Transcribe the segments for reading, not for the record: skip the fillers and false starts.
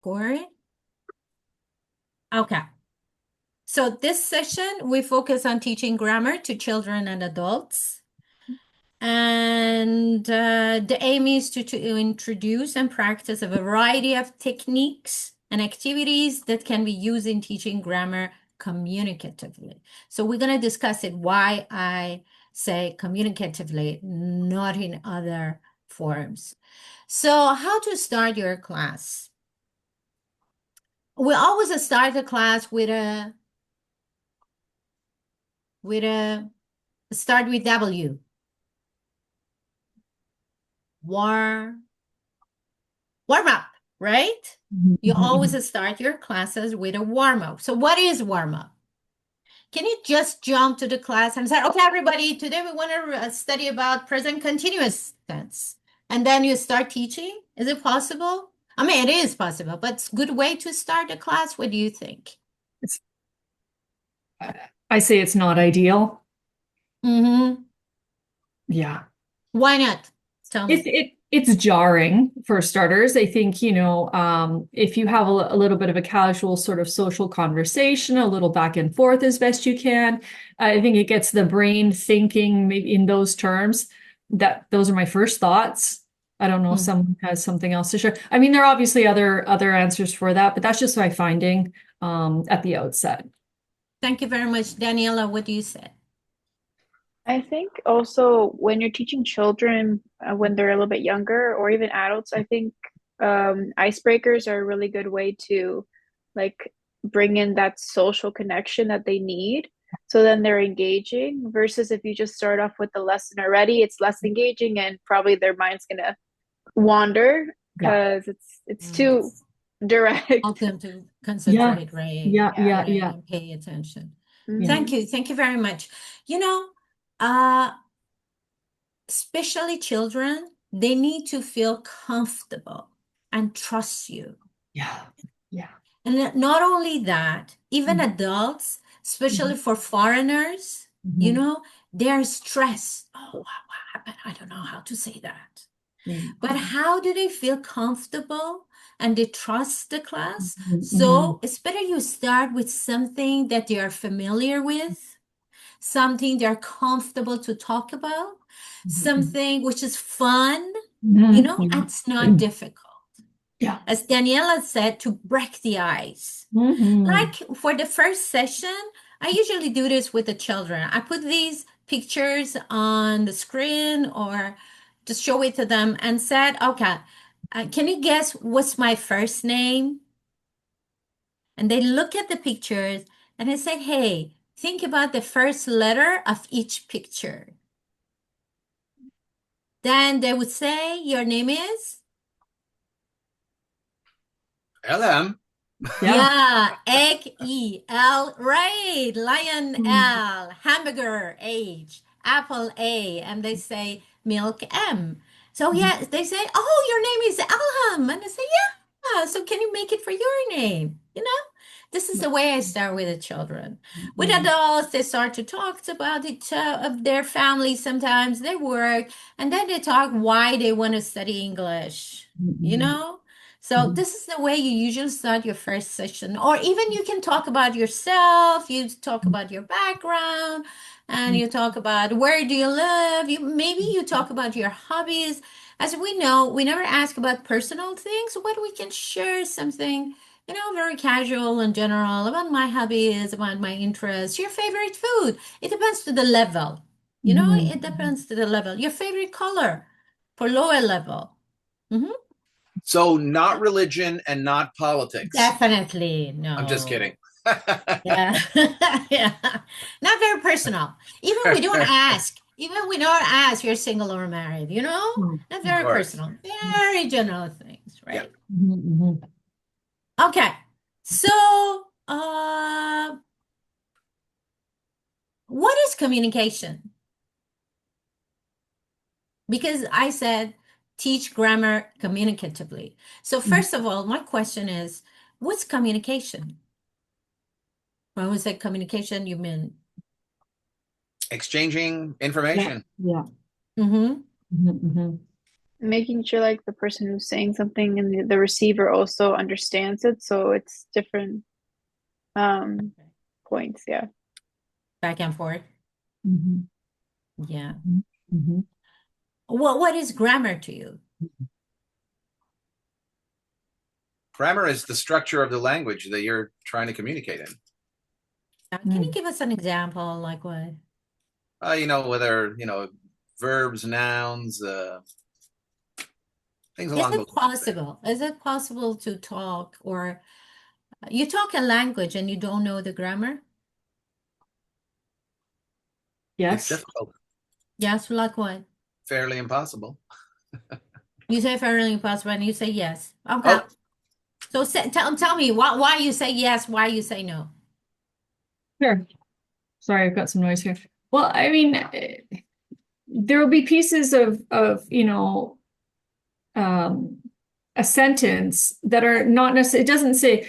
Corey? Okay. So this session, we focus on teaching grammar to children and adults. And the aim is to introduce and practice a variety of techniques and activities that can be used in teaching grammar communicatively. So we're going to discuss it, why I say communicatively, not in other forms. So how to start your class? We always start the class with a start with W. War warm up, right? You always Mhm. start your classes with a warm up. So what is warm up? Can you just jump to the class and say, okay, everybody, today we want to study about present continuous tense. And then you start teaching? Is it possible? I mean, it is possible, but it's a good way to start a class. What do you think? It's, I say it's not ideal. Mm-hmm. Yeah. Why not? Tell me. It's jarring for starters. I think, if you have a little bit of a casual sort of social conversation, a little back and forth as best you can, I think it gets the brain thinking maybe in those terms. That those are my first thoughts. I don't know if Mm. someone has something else to share. I mean, there are obviously other answers for that, but that's just my finding at the outset. Thank you very much. Daniela, what do you say? I think also when you're teaching children when they're a little bit younger or even adults, I think icebreakers are a really good way to like bring in that social connection that they need. So then they're engaging versus if you just start off with the lesson already, it's less engaging and probably their mind's gonna wander Yeah. because it's Mm. too direct. Help them to Yeah. concentrate, right? Yeah. Yeah. Yeah. Right, Yeah. and pay attention. Yeah. Thank Hmm. you. Thank you very much. You know, uh, especially children, they need to feel comfortable and trust you. Yeah. Yeah. And not only that, even Mhm. adults, especially Mhm. for foreigners, Mhm. they're stressed. Oh, what happened? I don't know how to say that. But Mhm. how do they feel comfortable and they trust the class? Mhm. So it's better you start with something that they are familiar with, something they're comfortable to talk about, Mhm. something which is fun, Mhm. and Yeah. it's not difficult. Yeah. As Daniela said, to break the ice. Mhm. Like for the first session, I usually do this with the children. I put these pictures on the screen or just show it to them and said, okay, can you guess what's my first name? And they look at the pictures and I said, hey, think about the first letter of each picture. Then they would say, your name is? LM. Yeah. Yeah, egg E, L, right, lion Mhm. L, hamburger H, apple A, and they say milk M. So yeah, they say, oh, your name is Alham, and I say, yeah. So can you make it for your name? This is the way I start with the children. With Mhm. adults, they start to talk about it of their family. Sometimes they work, and then they talk why they want to study English. You Mhm. know. So Mhm. this is the way you usually start your first session. Or even you can talk about yourself, you talk about your background, and Mhm. you talk about where do you live. Maybe you talk about your hobbies. As we know, we never ask about personal things, but we can share something, very casual and general about my hobbies, about my interests, your favorite food. It depends to the level. It Mhm. depends to the level. Your favorite color for lower level. Mhm. So not religion and not politics. Definitely I'm just no. kidding. Yeah. Yeah. Not very personal. Even we don't ask you're single or married, Mhm. Not Of very course. personal. Very general things, Yeah. right? Mhm. Okay. So, what is communication? Because I said teach grammar communicatively. So, Mhm. first of all, my question is, what's communication? When we say communication, you mean Exchanging Yeah. information. Yeah. mm-hmm, Mhm. Making sure like the person who's saying something and the receiver also understands it, so it's different um points. Yeah. Back and forth. Mhm. Yeah. Mhm. What is grammar to you? Grammar is the structure of the language that you're trying to communicate in. Can you Mm. give us an example, like what? Whether, verbs, nouns, things Is along it those lines there. possible? Is it possible to talk or you talk a language and you don't know the grammar? It's Yes. difficult, Yes, like what? fairly impossible. You say fairly impossible and you say yes. Okay. Oh, So tell me why you say yes, why you say no. Sure. Sorry, I've got some noise here. Well, I mean, there will be pieces of um, a sentence that are not necessarily, it doesn't say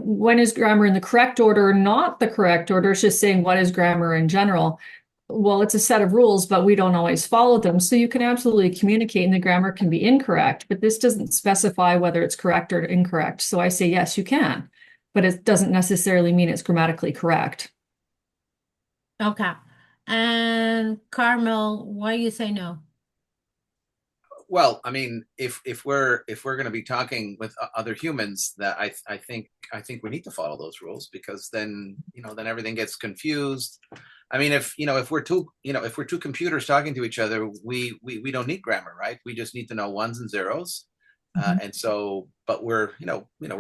when is grammar in the correct order or not the correct order. It's just saying what is grammar in general. Well, it's a set of rules, but we don't always follow them. So you can absolutely communicate and the grammar can be incorrect, but this doesn't specify whether it's correct or incorrect. So I say, yes, you can, but it doesn't necessarily mean it's grammatically correct. Okay. And Carmel, why you say no? well, I mean, if we're going to be talking with other humans, that I think we need to follow those rules, because then everything gets confused. I mean, if we're two computers talking to each other, we don't need grammar, right? We just need to know ones and zeros, Mhm. and so, but we're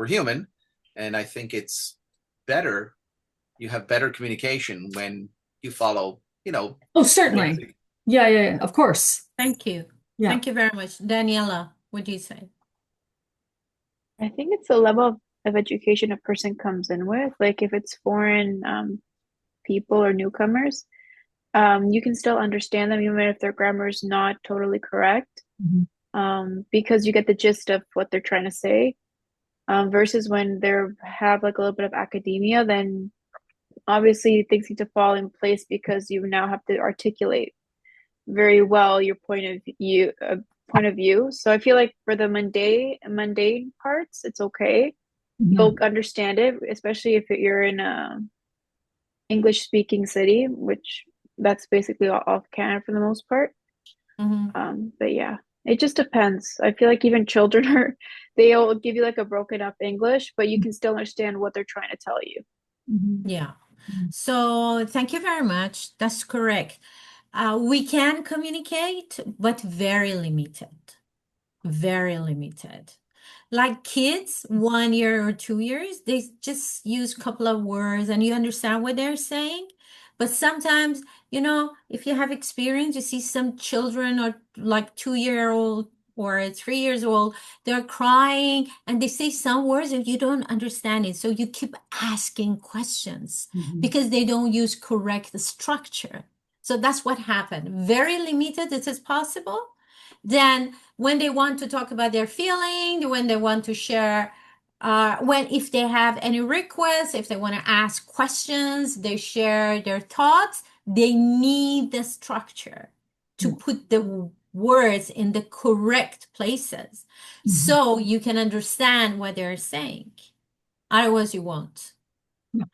human, and I think it's better. You have better communication when you follow, Oh, certainly. basic. Yeah, yeah, yeah, of course. Thank you. Yeah. Thank you very much. Daniela, what do you say? I think it's the level of education a person comes in with. Like if it's foreign people or newcomers, you can still understand them even if their grammar is not totally correct, Mhm. because you get the gist of what they're trying to say. Versus when they have like a little bit of academia, then obviously things need to fall in place because you now have to articulate very well your point of view. So I feel like for the mundane parts, it's okay. You'll Mhm. understand it, especially if you're in a English speaking city, which that's basically all of Canada for the most part. Hmm. But yeah, it just depends. I feel like even children they'll give you like a broken up English, but you can still understand what they're trying to tell you. Mhm. Yeah. Mhm. So thank you very much. That's correct. We can communicate, but very limited. Very limited. Like kids, 1 year or 2 years, they just use a couple of words and you understand what they're saying. But sometimes, if you have experience, you see some children or like 2 year old or 3 years old, they're crying and they say some words and you don't understand it. So you keep asking questions Mhm. because they don't use correct structure. So that's what happened. Very limited, it is possible. Then when they want to talk about their feeling, when they want to share, when if they have any requests, if they want to ask questions, they share their thoughts, they need the structure to Yeah. put the words in the correct places Mhm. so you can understand what they're saying. Otherwise, you won't. Yeah.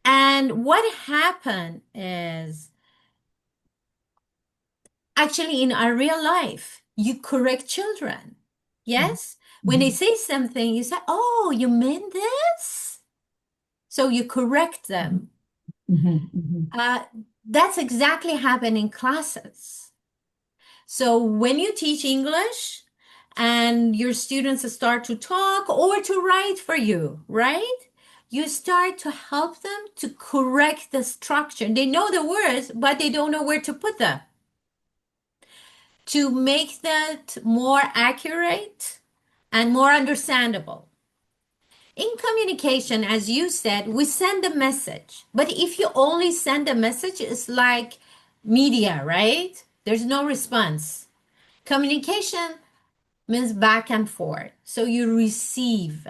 And what happened is actually in our real life, you correct children. Mhm. Yes? When they Mhm. say something, you say, "Oh, you meant this?" So you correct them. Mhm. Mhm. Uh, that's exactly happen in classes. So when you teach English and your students start to talk or to write for you, right? You start to help them to correct the structure. They know the words, but they don't know where to put them. To make that more accurate and more understandable. In communication, as you said, we send a message. But if you only send a message, it's like media, right? There's no response. Communication means back and forth. So you receive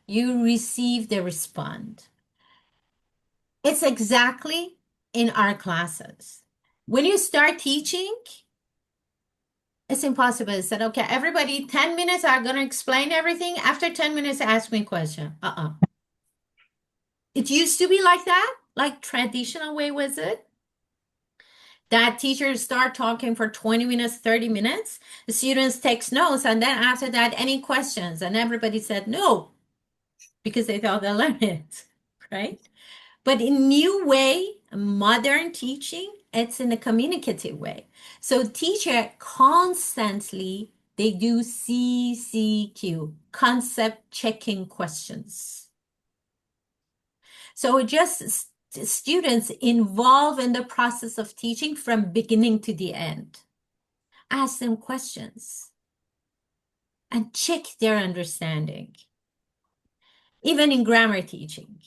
the response. It's exactly in our classes. When you start teaching, It's impossible. It said, okay, everybody, 10 minutes, I'm going to explain everything. After 10 minutes, ask me a question. It used to be like that, like traditional way was it? That teachers start talking for 20 minutes, 30 minutes. The students takes notes. And then after that, any questions? And everybody said no, because they thought they learned it, right? But in new way, modern teaching, it's in a communicative way. So teacher constantly, they do CCQ, concept checking questions. So just students involved in the process of teaching from beginning to the end. Ask them questions and check their understanding, even in grammar teaching.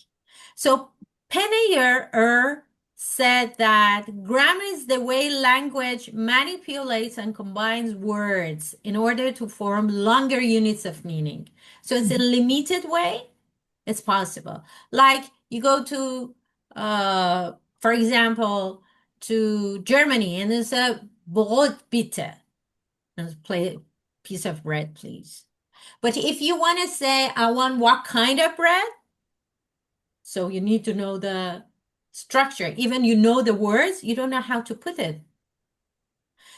So Penneyer said that grammar is the way language manipulates and combines words in order to form longer units of meaning. So it's a limited way, it's possible. Like you go to, for example, to Germany and there's a Brot bitte. Play piece of bread, please. But if you want to say, I want what kind of bread? So you need to know the structure. Even you know the words, you don't know how to put it.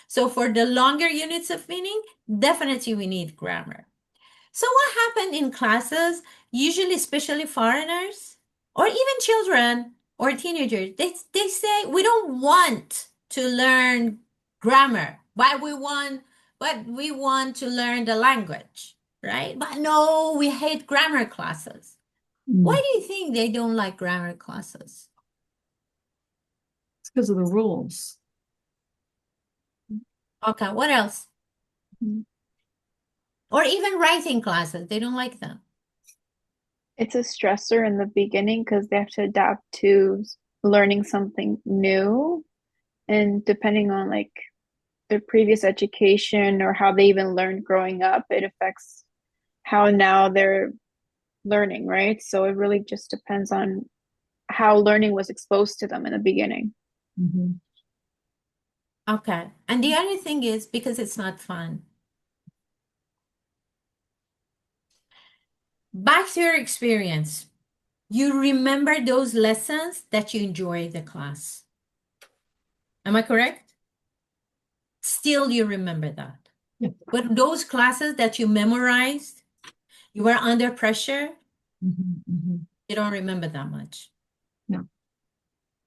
So for the longer units of meaning, definitely we need grammar. So what happened in classes, usually especially foreigners or even children or teenagers, they say we don't want to learn grammar, but we want to learn the language, right? But no, we hate grammar classes. Why do you think they don't like grammar classes? It's because of the rules. Okay, what else? Or even writing classes, they don't like them. It's a stressor in the beginning because they have to adapt to learning something new. And depending on like their previous education or how they even learned growing up, it affects how now they're learning, right? So it really just depends on how learning was exposed to them in the beginning. Okay. And the other thing is because it's not fun. Back to your experience. You remember those lessons that you enjoyed the class. Am I correct? Still, you remember that. Yeah. But those classes that you memorized, you were under pressure, you don't remember that much. No.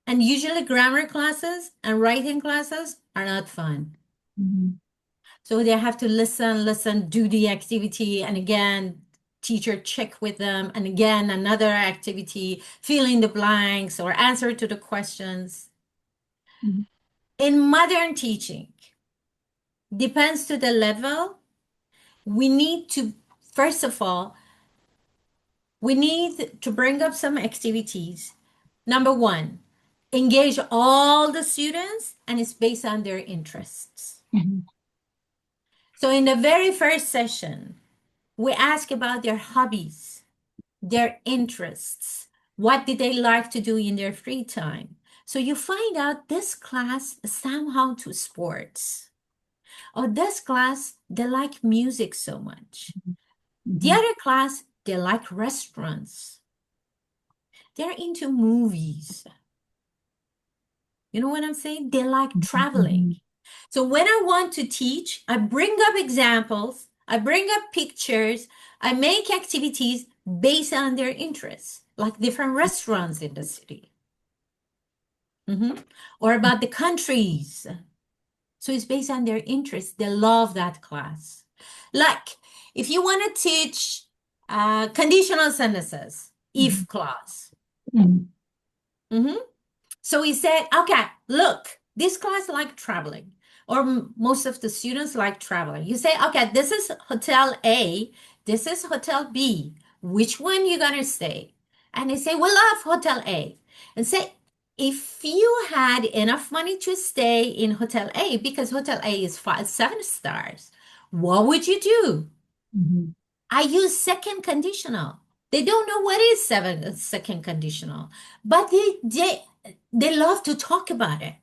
And usually grammar classes and writing classes are not fun. So they have to listen, do the activity, and again, teacher check with them, and again, another activity, fill in the blanks or answer to the questions. In modern teaching, depends to the level, we need to, first of all, we need to bring up some activities. Number one, engage all the students, and it's based on their interests. So in the very first session, we ask about their hobbies, their interests. What did they like to do in their free time? So you find out this class is somehow to sports. Or this class, they like music so much. The other class, they like restaurants. They're into movies. You know what I'm saying? They like traveling. So when I want to teach, I bring up examples, I bring up pictures, I make activities based on their interests, like different restaurants in the city. Or about the countries. So it's based on their interests. They love that class. Like if you want to teach conditional sentences, if clause. So we said, okay, look, this class like traveling, or most of the students like traveling. You say, okay, this is hotel A, this is hotel B. Which one you gonna stay? And they say, we love hotel A. And say, if you had enough money to stay in hotel A, because hotel A is 7 stars, what would you do? I use second conditional. They don't know what is second conditional, but they love to talk about it.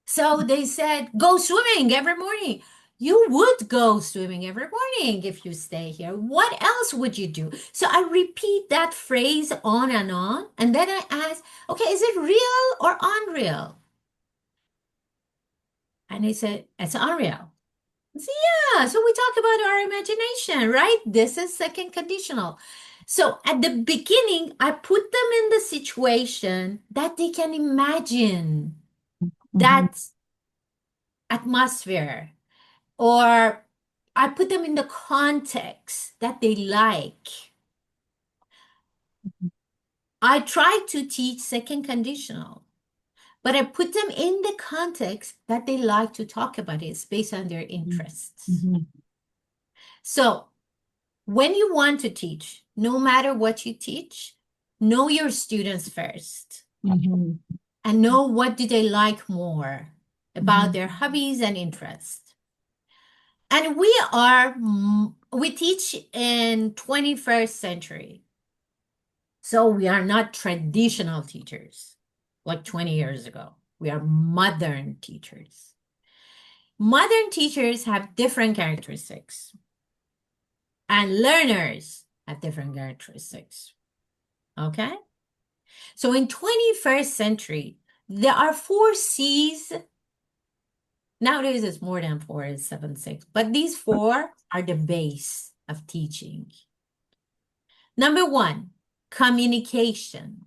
So they said, go swimming every morning. You would go swimming every morning if you stay here. What else would you do? So I repeat that phrase on, and then I ask, okay, is it real or unreal? And he said, it's unreal. I said, yeah, so we talk about our imagination, right? This is second conditional. So at the beginning, I put them in the situation that they can imagine that atmosphere, or I put them in the context that they like. I try to teach second conditional, but I put them in the context that they like to talk about it based on their interests. So when you want to teach, no matter what you teach, know your students first and know what do they like more about their hobbies and interests. And we teach in 21st century. So we are not traditional teachers like 20 years ago. We are modern teachers. Modern teachers have different characteristics, and learners have different characteristics. Okay? So in 21st century, there are 4 C's. Nowadays, it's more than 4, it's 7, 6. But these 4 are the base of teaching. Number 1, communication.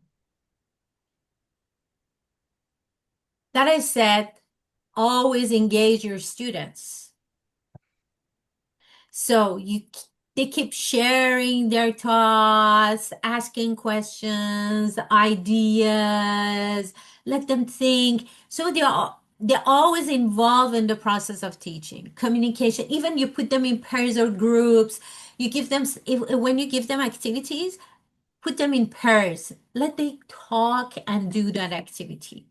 That I said, always engage your students. So they keep sharing their thoughts, asking questions, ideas, let them think. So they're always involved in the process of teaching, communication. Even you put them in pairs or groups. You give them when you give them activities, put them in pairs. Let them talk and do that activity.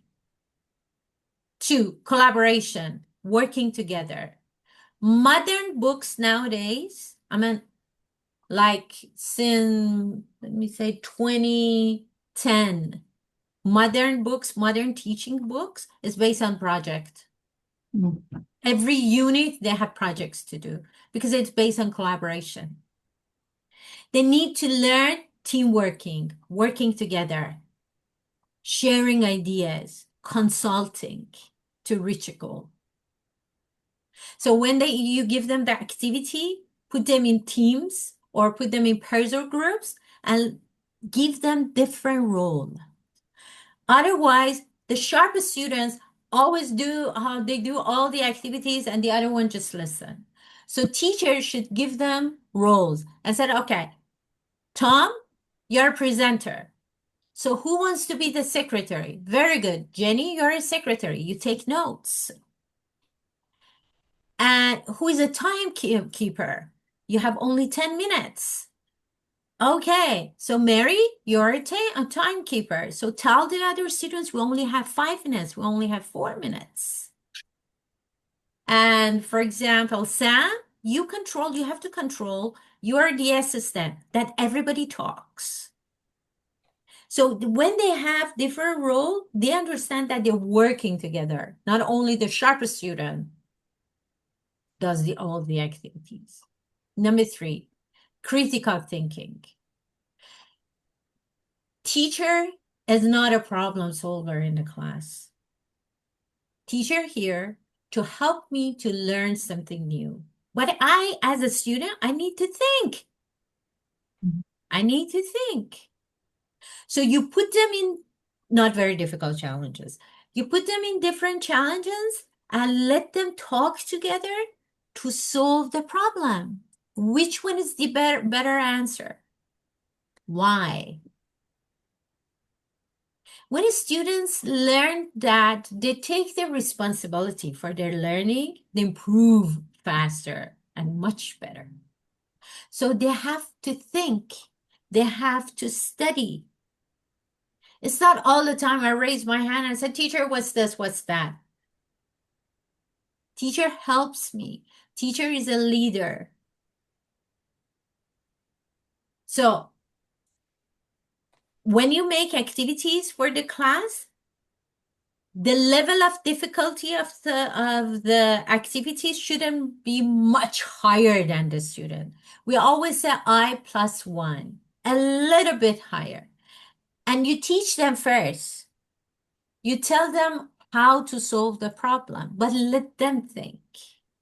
2, collaboration, working together. Modern books nowadays, I mean, like since, let me say, 2010, modern books, modern teaching books is based on project. Every unit, they have projects to do because it's based on collaboration. They need to learn team working, working together, sharing ideas, consulting to reach a goal. So when you give them the activity, put them in teams or put them in pairs or groups and give them different role. Otherwise, the sharpest students always they do all the activities and the other one just listen. So teachers should give them roles and said, okay, Tom, you're a presenter. So who wants to be the secretary? Very good. Jenny, you're a secretary. You take notes. And who is a timekeeper? You have only 10 minutes. Okay, so Mary, you're a timekeeper. So tell the other students we only have 5 minutes. We only have 4 minutes. And for example, Sam, you have to control, you're the assistant that everybody talks. So when they have different role, they understand that they're working together. Not only the sharpest student does all the activities. Number 3, critical thinking. Teacher is not a problem solver in the class. Teacher here to help me to learn something new. But I, as a student, I need to think. I need to think. So you put them in not very difficult challenges. You put them in different challenges and let them talk together to solve the problem. Which one is the better answer? Why? When students learn that they take the responsibility for their learning, they improve faster and much better. So they have to think, they have to study. It's not all the time I raise my hand and say, teacher, what's this, what's that? Teacher helps me. Teacher is a leader. So when you make activities for the class, The level of difficulty of the activities shouldn't be much higher than the student. We always say I+1, a little bit higher. And you teach them first. You tell them how to solve the problem, but let them think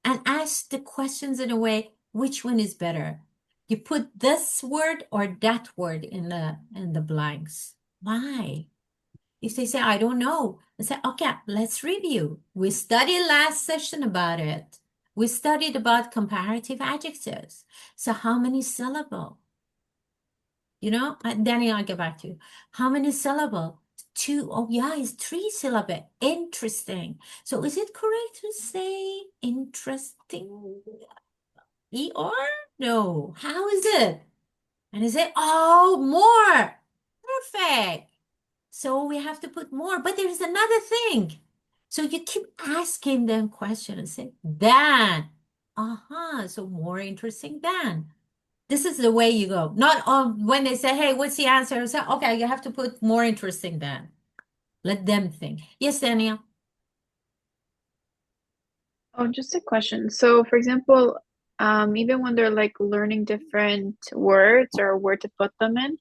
and ask the questions in a way, which one is better? You put this word or that word in the blanks. Why? If they say, I don't know, I say, okay, let's review. We studied last session about it. We studied about comparative adjectives. So how many syllables? You know, Danny, I'll get back to you. How many syllables? Two. Oh, yeah, it's 3 syllable. Interesting. So is it correct to say interesting? E-R? No. How is it? And is it, oh, more. Perfect. So we have to put more. But there's another thing. So you keep asking them questions and say, than. So more interesting than. This is the way you go. Not when they say, hey, what's the answer? Say, okay, you have to put more interesting than. Let them think. Yes, Daniel. Oh, just a question. So, for example, even when they're like learning different words or where to put them in,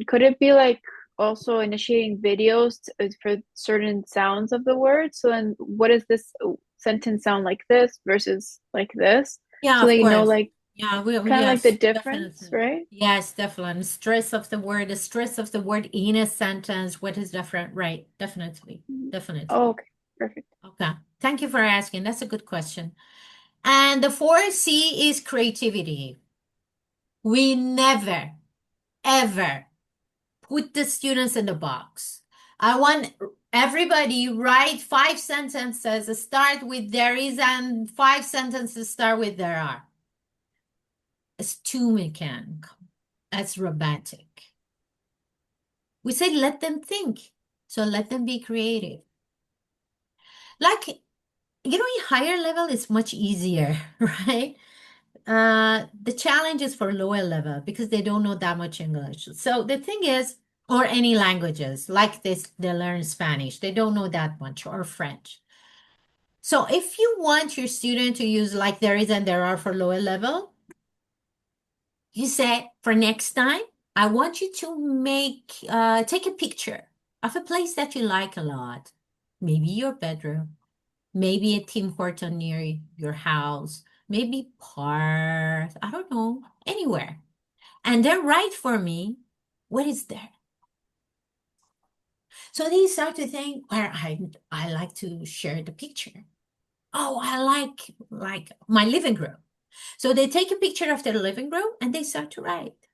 could it be like also initiating videos for certain sounds of the word? So then, what does this sentence sound like this versus like this? Yeah, So of that you know, course. like Yeah, kind of like the yes, difference, definitely. right? Yes, definitely. Stress of the stress of the word in a sentence, what is different? Right, definitely. Mhm. Oh, Definitely. okay, perfect. Okay. Thank you for asking. That's a good question. And the 4C is creativity. We never, ever put the students in the box. I want everybody write 5 sentences, start with there is, and 5 sentences start with there are. It's too mechanical. That's robotic. We say let them think. So let them be creative. Like, in higher level is much easier, right? The challenge is for lower level because they don't know that much English. So the thing is, or any languages like this, they learn Spanish. They don't know that much, or French. So if you want your student to use like there is and there are for lower level, you say for next time, I want you to take a picture of a place that you like a lot. Maybe your bedroom, maybe a Tim Horton near your house, maybe park, I don't know, anywhere. And then write for me, what is there? So they start to think, where I like to share the picture. Oh, I like my living room. So they take a picture of their living room and they start to write.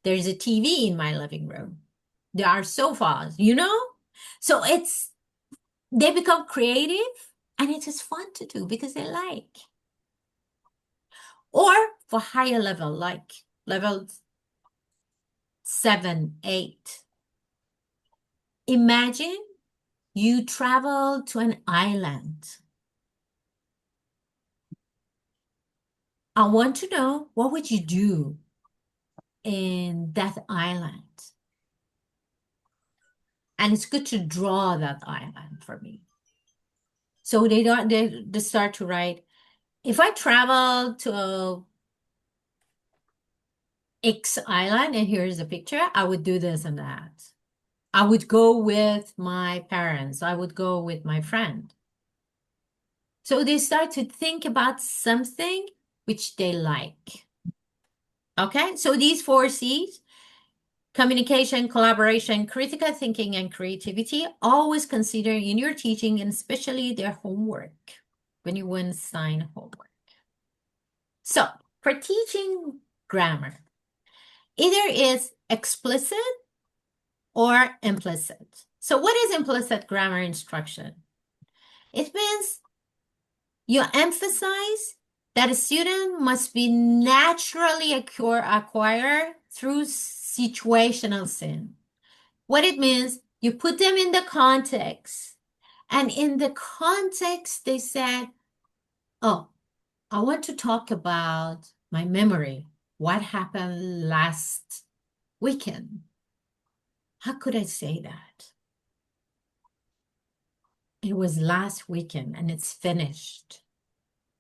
There's a TV in my living room. There are sofas, So they become creative and it is fun to do because they like. Or for higher level, like level 7, 8. Imagine you travel to an island. I want to know what would you do in that island? And it's good to draw that island for me. So they start to write, if I travel to X island and here's a picture, I would do this and that. I would go with my parents. I would go with my friend. So they start to think about something which they like. Okay, so these 4 C's, communication, collaboration, critical thinking, and creativity, always consider in your teaching and especially their homework when you want to assign homework. So for teaching grammar, either is explicit or implicit. So what is implicit grammar instruction? It means you emphasize that a student must be naturally acquire through situational sim. What it means, you put them in the context. And in the context, they said, oh, I want to talk about my memory. What happened last weekend? How could I say that? It was last weekend and it's finished.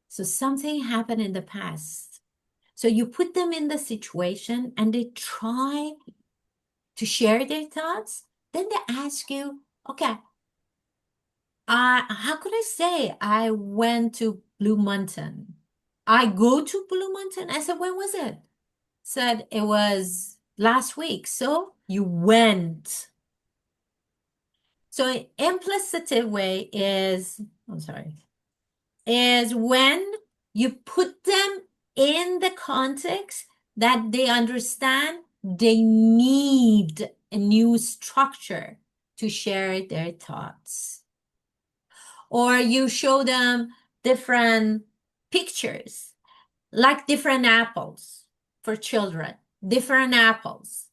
So something happened in the past. So you put them in the situation and they try to share their thoughts. Then they ask you, okay, how could I say I went to Blue Mountain? I go to Blue Mountain. I said, when was it? Said it was last week. So you went. So an implicative way is, I'm sorry, is when you put them in the context that they understand they need a new structure to share their thoughts. Or you show them different pictures, like different apples for children, different apples.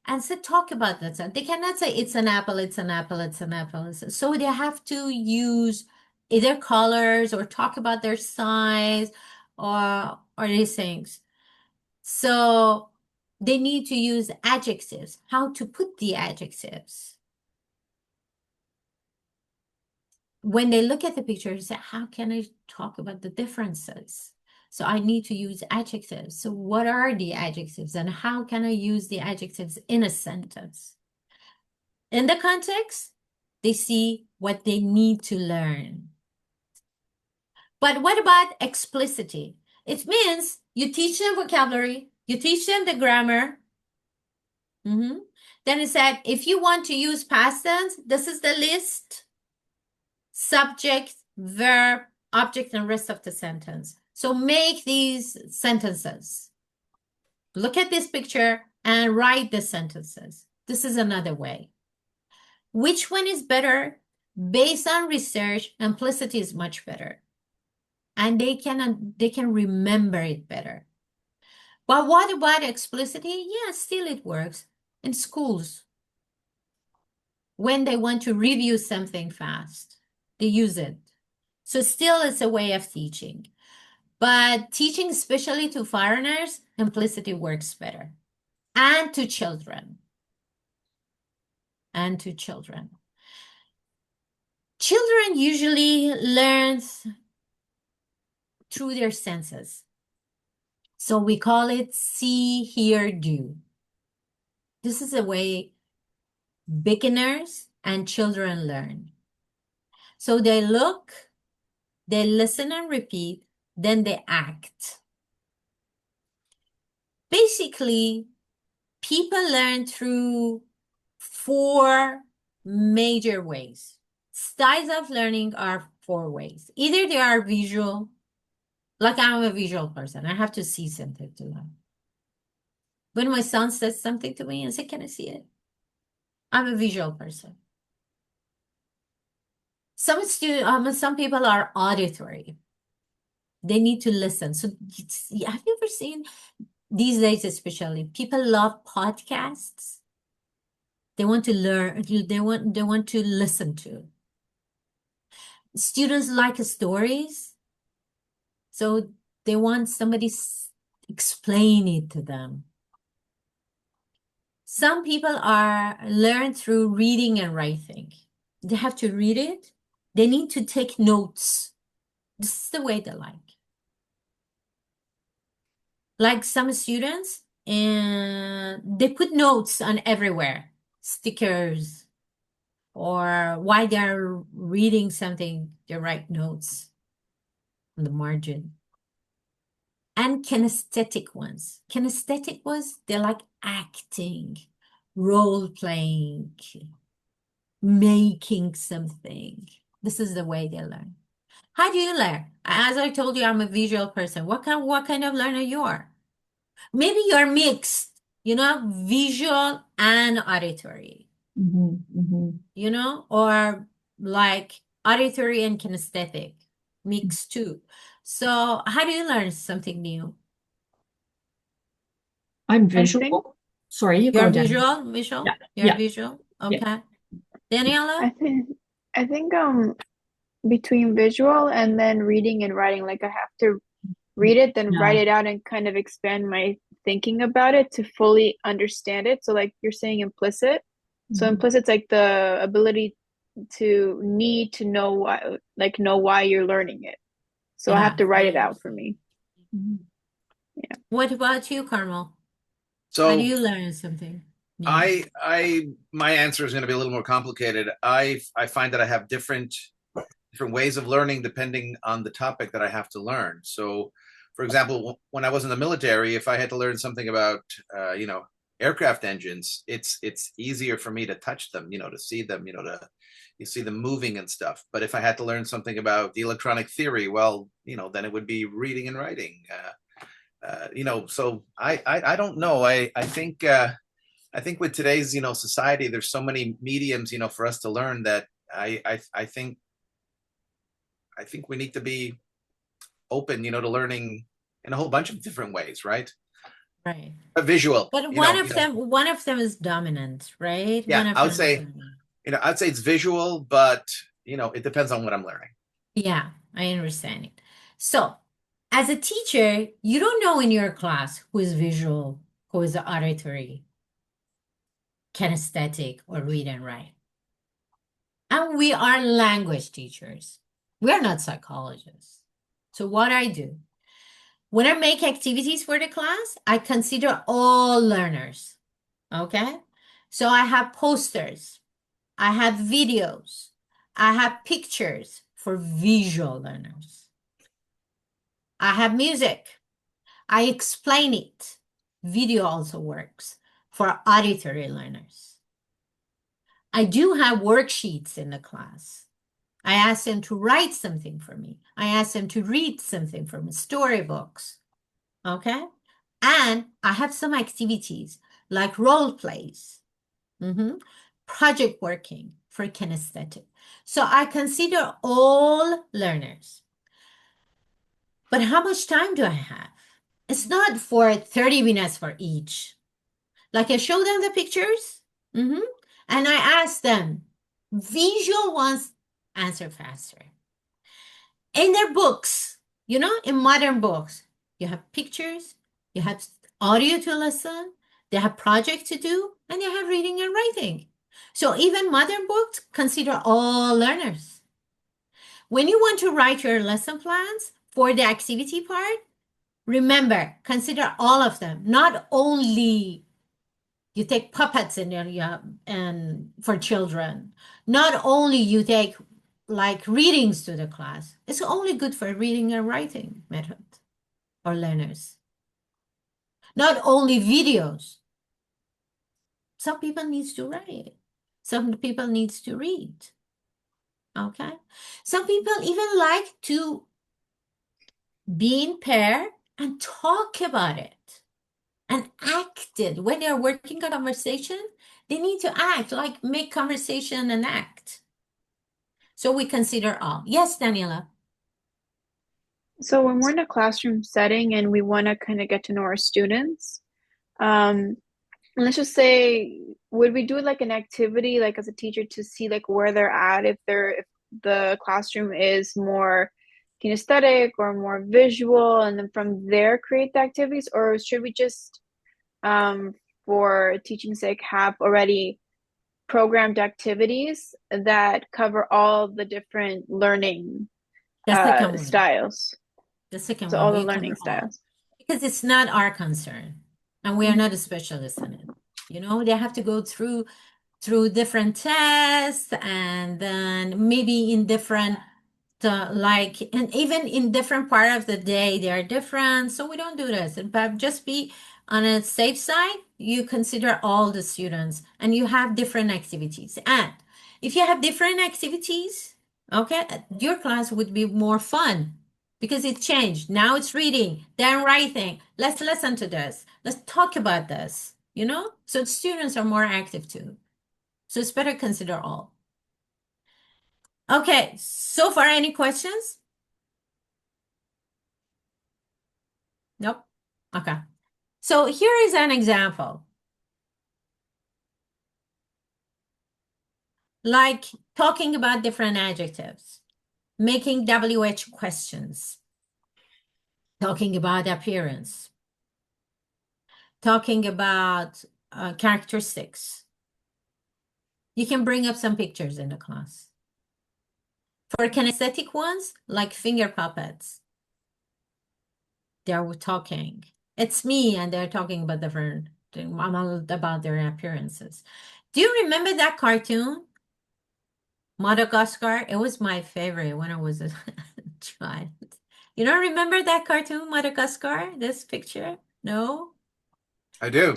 And so talk about that. So they cannot say it's an apple, it's an apple, it's an apple. So they have to use either colors or talk about their size or these things. So they need to use adjectives, how to put the adjectives. When they look at the picture, they say, how can I talk about the differences? So I need to use adjectives. So what are the adjectives and how can I use the adjectives in a sentence? In the context, they see what they need to learn. But what about explicitity? It means you teach them vocabulary, you teach them the grammar. Then it said, if you want to use past tense, this is the list. Subject, verb, object, and rest of the sentence. So make these sentences. Look at this picture and write the sentences. This is another way. Which one is better? Based on research, implicity is much better. And they can remember it better. But what about explicitity? Yeah, still it works in schools. When they want to review something fast, they use it. So still it's a way of teaching. But teaching, especially to foreigners, implicity works better. And to children. And to children. Children usually learn through their senses. So we call it see, hear, do. This is the way beginners and children learn. So they look, they listen and repeat, then they act. Basically, people learn through 4 major ways. Styles of learning are 4 ways. Either they are visual, like I'm a visual person. I have to see something to learn. When my son says something to me and say, can I see it? I'm a visual person. Some people are auditory. They need to listen. So have you ever seen, these days especially, people love podcasts? They want to learn, they want to listen to. Students like stories. So they want somebody explain it to them. Some people are learn through reading and writing. They have to read it. They need to take notes. This is the way they like. Like some students, and they put notes on everywhere, stickers, or while they're reading something, they write notes on the margin. And kinesthetic ones. Kinesthetic ones, they like acting, role playing, making something. This is the way they learn. How do you learn? As I told you, I'm a visual person. What kind of learner you are? Maybe you're mixed, visual and auditory, or like auditory and kinesthetic mixed too. So how do you learn something new? I'm I think visual. Sorry, you You're go, Dan. visual? Yeah, You're yeah, visual? yeah. Okay. Daniela? I think between visual and then reading and writing, like I have to read it, then write Yeah. it out and kind of expand my thinking about it to fully understand it. So like you're saying implicit. So Mhm. implicit's like the ability to need to know why, like know why you're learning it. So I have Yeah, to write I it out for understand. me. Mhm. Yeah. What about you, Carmel? How do So you learn something new? my answer is going to be a little more complicated. I find that I have different ways of learning depending on the topic that I have to learn. So, for example, when I was in the military, if I had to learn something about, aircraft engines, it's easier for me to touch them, to see them, you see them moving and stuff. But if I had to learn something about the electronic theory, well, then it would be reading and writing. So I don't know. I think with today's society, there's so many mediums for us to learn that I think we need to be open, to learning in a whole bunch of different ways, right? Right. A visual, But one of them is dominant, right? yeah, One of I would them is say, dominant. I'd say it's visual, but it depends on what I'm learning. Yeah, I understand it. So, as a teacher, you don't know in your class who is visual, who is auditory, kinesthetic, or read and write. And we are language teachers. We are not psychologists. So, what I do, when I make activities for the class, I consider all learners. Okay? So, I have posters, I have videos, I have pictures for visual learners. I have music. I explain it. Video also works for auditory learners. I do have worksheets in the class. I ask them to write something for me. I ask them to read something from storybooks. Okay? And I have some activities like role plays, project working for kinesthetic. So I consider all learners. But how much time do I have? It's not for 30 minutes for each. Like I show them the pictures, and I ask them, visual ones answer faster. In their books, in modern books, you have pictures, you have audio to listen, they have project to do, and they have reading and writing. So even modern books consider all learners. When you want to write your lesson plans for the activity part, remember, consider all of them, not only you take puppets in there, yeah, and for children. Not only you take like readings to the class. It's only good for reading and writing method or learners. Not only videos. Some people needs to write. Some people needs to read. Okay. Some people even like to be in pair and talk about it and act it. When they're working on conversation, they need to act, like make conversation and act. So we consider all. Yes, Daniela. So when we're in a classroom setting and we want to kind of get to know our students, um, let's just say, would we do like an activity, like as a teacher, to see like where they're at, if the classroom is more kinesthetic or more visual, and then from there create the activities, or should we just, for teaching's sake, have already programmed activities that cover all the different learning The second one. styles? The second So one, all the we learning cover all. styles. Because it's not our concern. And we are not a specialist in it. They have to go through different tests and then maybe in different and even in different part of the day they are different, so we don't do this. But just be on a safe side, you consider all the students and you have different activities. And if you have different activities, okay, your class would be more fun because it changed. Now it's reading, then writing. Let's listen to this, let's talk about this, so students are more active too. So it's better consider all. Okay, so far any questions? Nope. Okay. So here is an example. Like talking about different adjectives, making WH questions, talking about appearance, talking about characteristics, You can bring up some pictures in the class. For kinesthetic ones, like finger puppets, they're talking. It's me, and they're talking about different about their appearances. Do you remember that cartoon, Madagascar? It was my favorite when I was a child. You don't remember that cartoon, Madagascar? This picture? No? I do.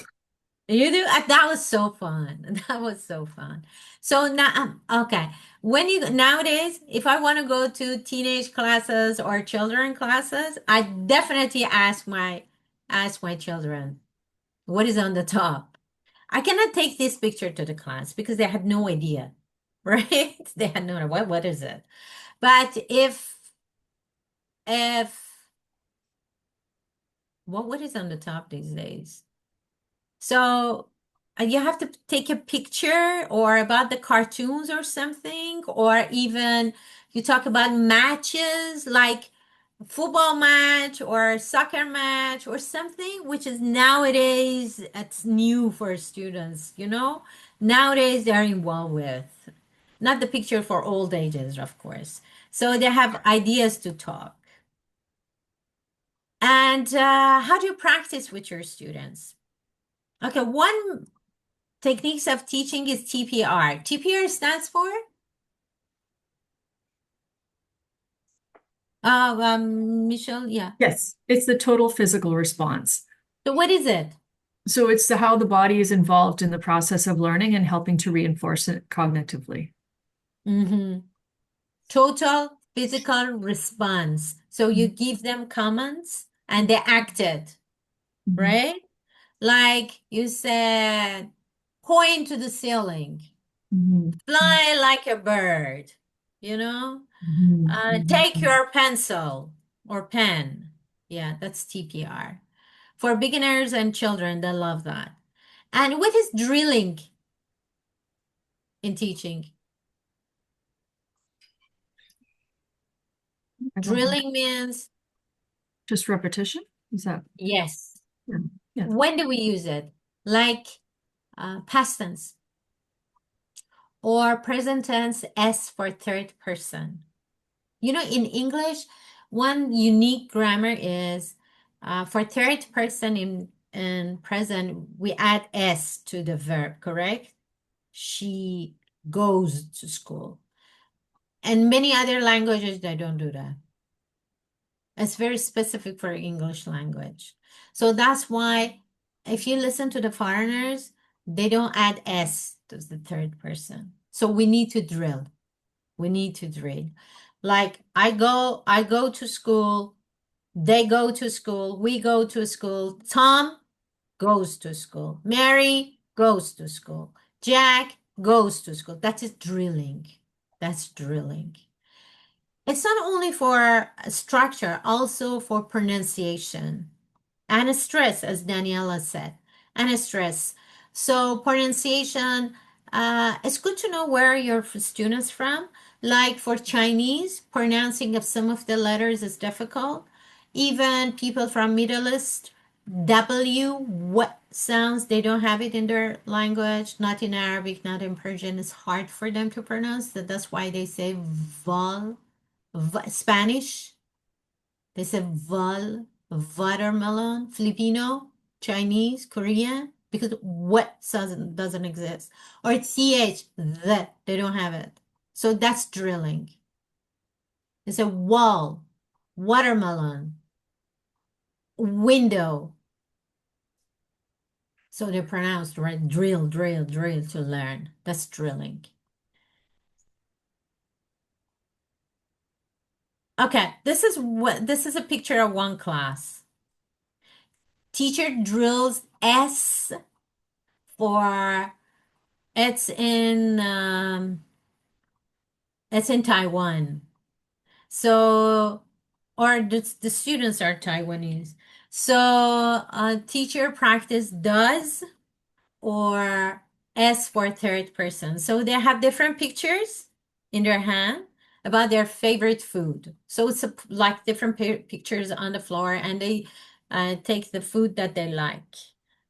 You do? That was so fun. That was so fun. So now, okay. When you nowadays, if I want to go to teenage classes or children classes, I definitely ask my children, what is on the top? I cannot take this picture to the class because they had no idea, right? They had no idea what is it. But if what is on the top these days? So you have to take a picture or about the cartoons or something, or even you talk about matches like football match or soccer match or something, which is nowadays it's new for students, Nowadays they're involved with, not the picture for old ages, of course. So they have ideas to talk. And how do you practice with your students? Okay, one techniques of teaching is TPR. TPR stands for Michelle, yeah. Yes, it's the total physical response. So what is it? So it's how the body is involved in the process of learning and helping to reinforce it cognitively. Mm-hmm. Total physical response. So you give them commands and they acted, right? Like you said, point to the ceiling, fly like a bird, you know? Take your pencil or pen. Yeah, that's TPR. For beginners and children, they love that. And what is drilling in teaching? Drilling means Just repetition? Is that? yes. Yeah. When do we use it? Like past tense or present tense S for third person. In English, one unique grammar is for third person in present, we add S to the verb, correct? She goes to school. And many other languages, they don't do that. It's very specific for English language. So that's why if you listen to the foreigners, they don't add S to the third person. So we need to drill. We need to drill. Like I go to school, they go to school, we go to school, Tom goes to school, Mary goes to school, Jack goes to school. That is drilling. That's drilling. It's not only for structure, also for pronunciation and stress, as Daniela said, and stress. So pronunciation, it's good to know where your students from. Like for Chinese, pronouncing of some of the letters is difficult. Even people from Middle East, W, what sounds, they don't have it in their language, not in Arabic, not in Persian. It's hard for them to pronounce. That's why they say vol. Spanish, they say val, watermelon, Filipino, Chinese, Korean, because what doesn't exist. Or ch, that they don't have it. So that's drilling. They say wall, watermelon, window. So they're pronounced right. Drill, drill, drill to learn. That's drilling. Okay, this is a picture of one class. Teacher drills S for it's in Taiwan. So or the students are Taiwanese. So teacher practice does or S for third person. So they have different pictures in their hand about their favorite food. So it's like different pictures on the floor, and they take the food that they like.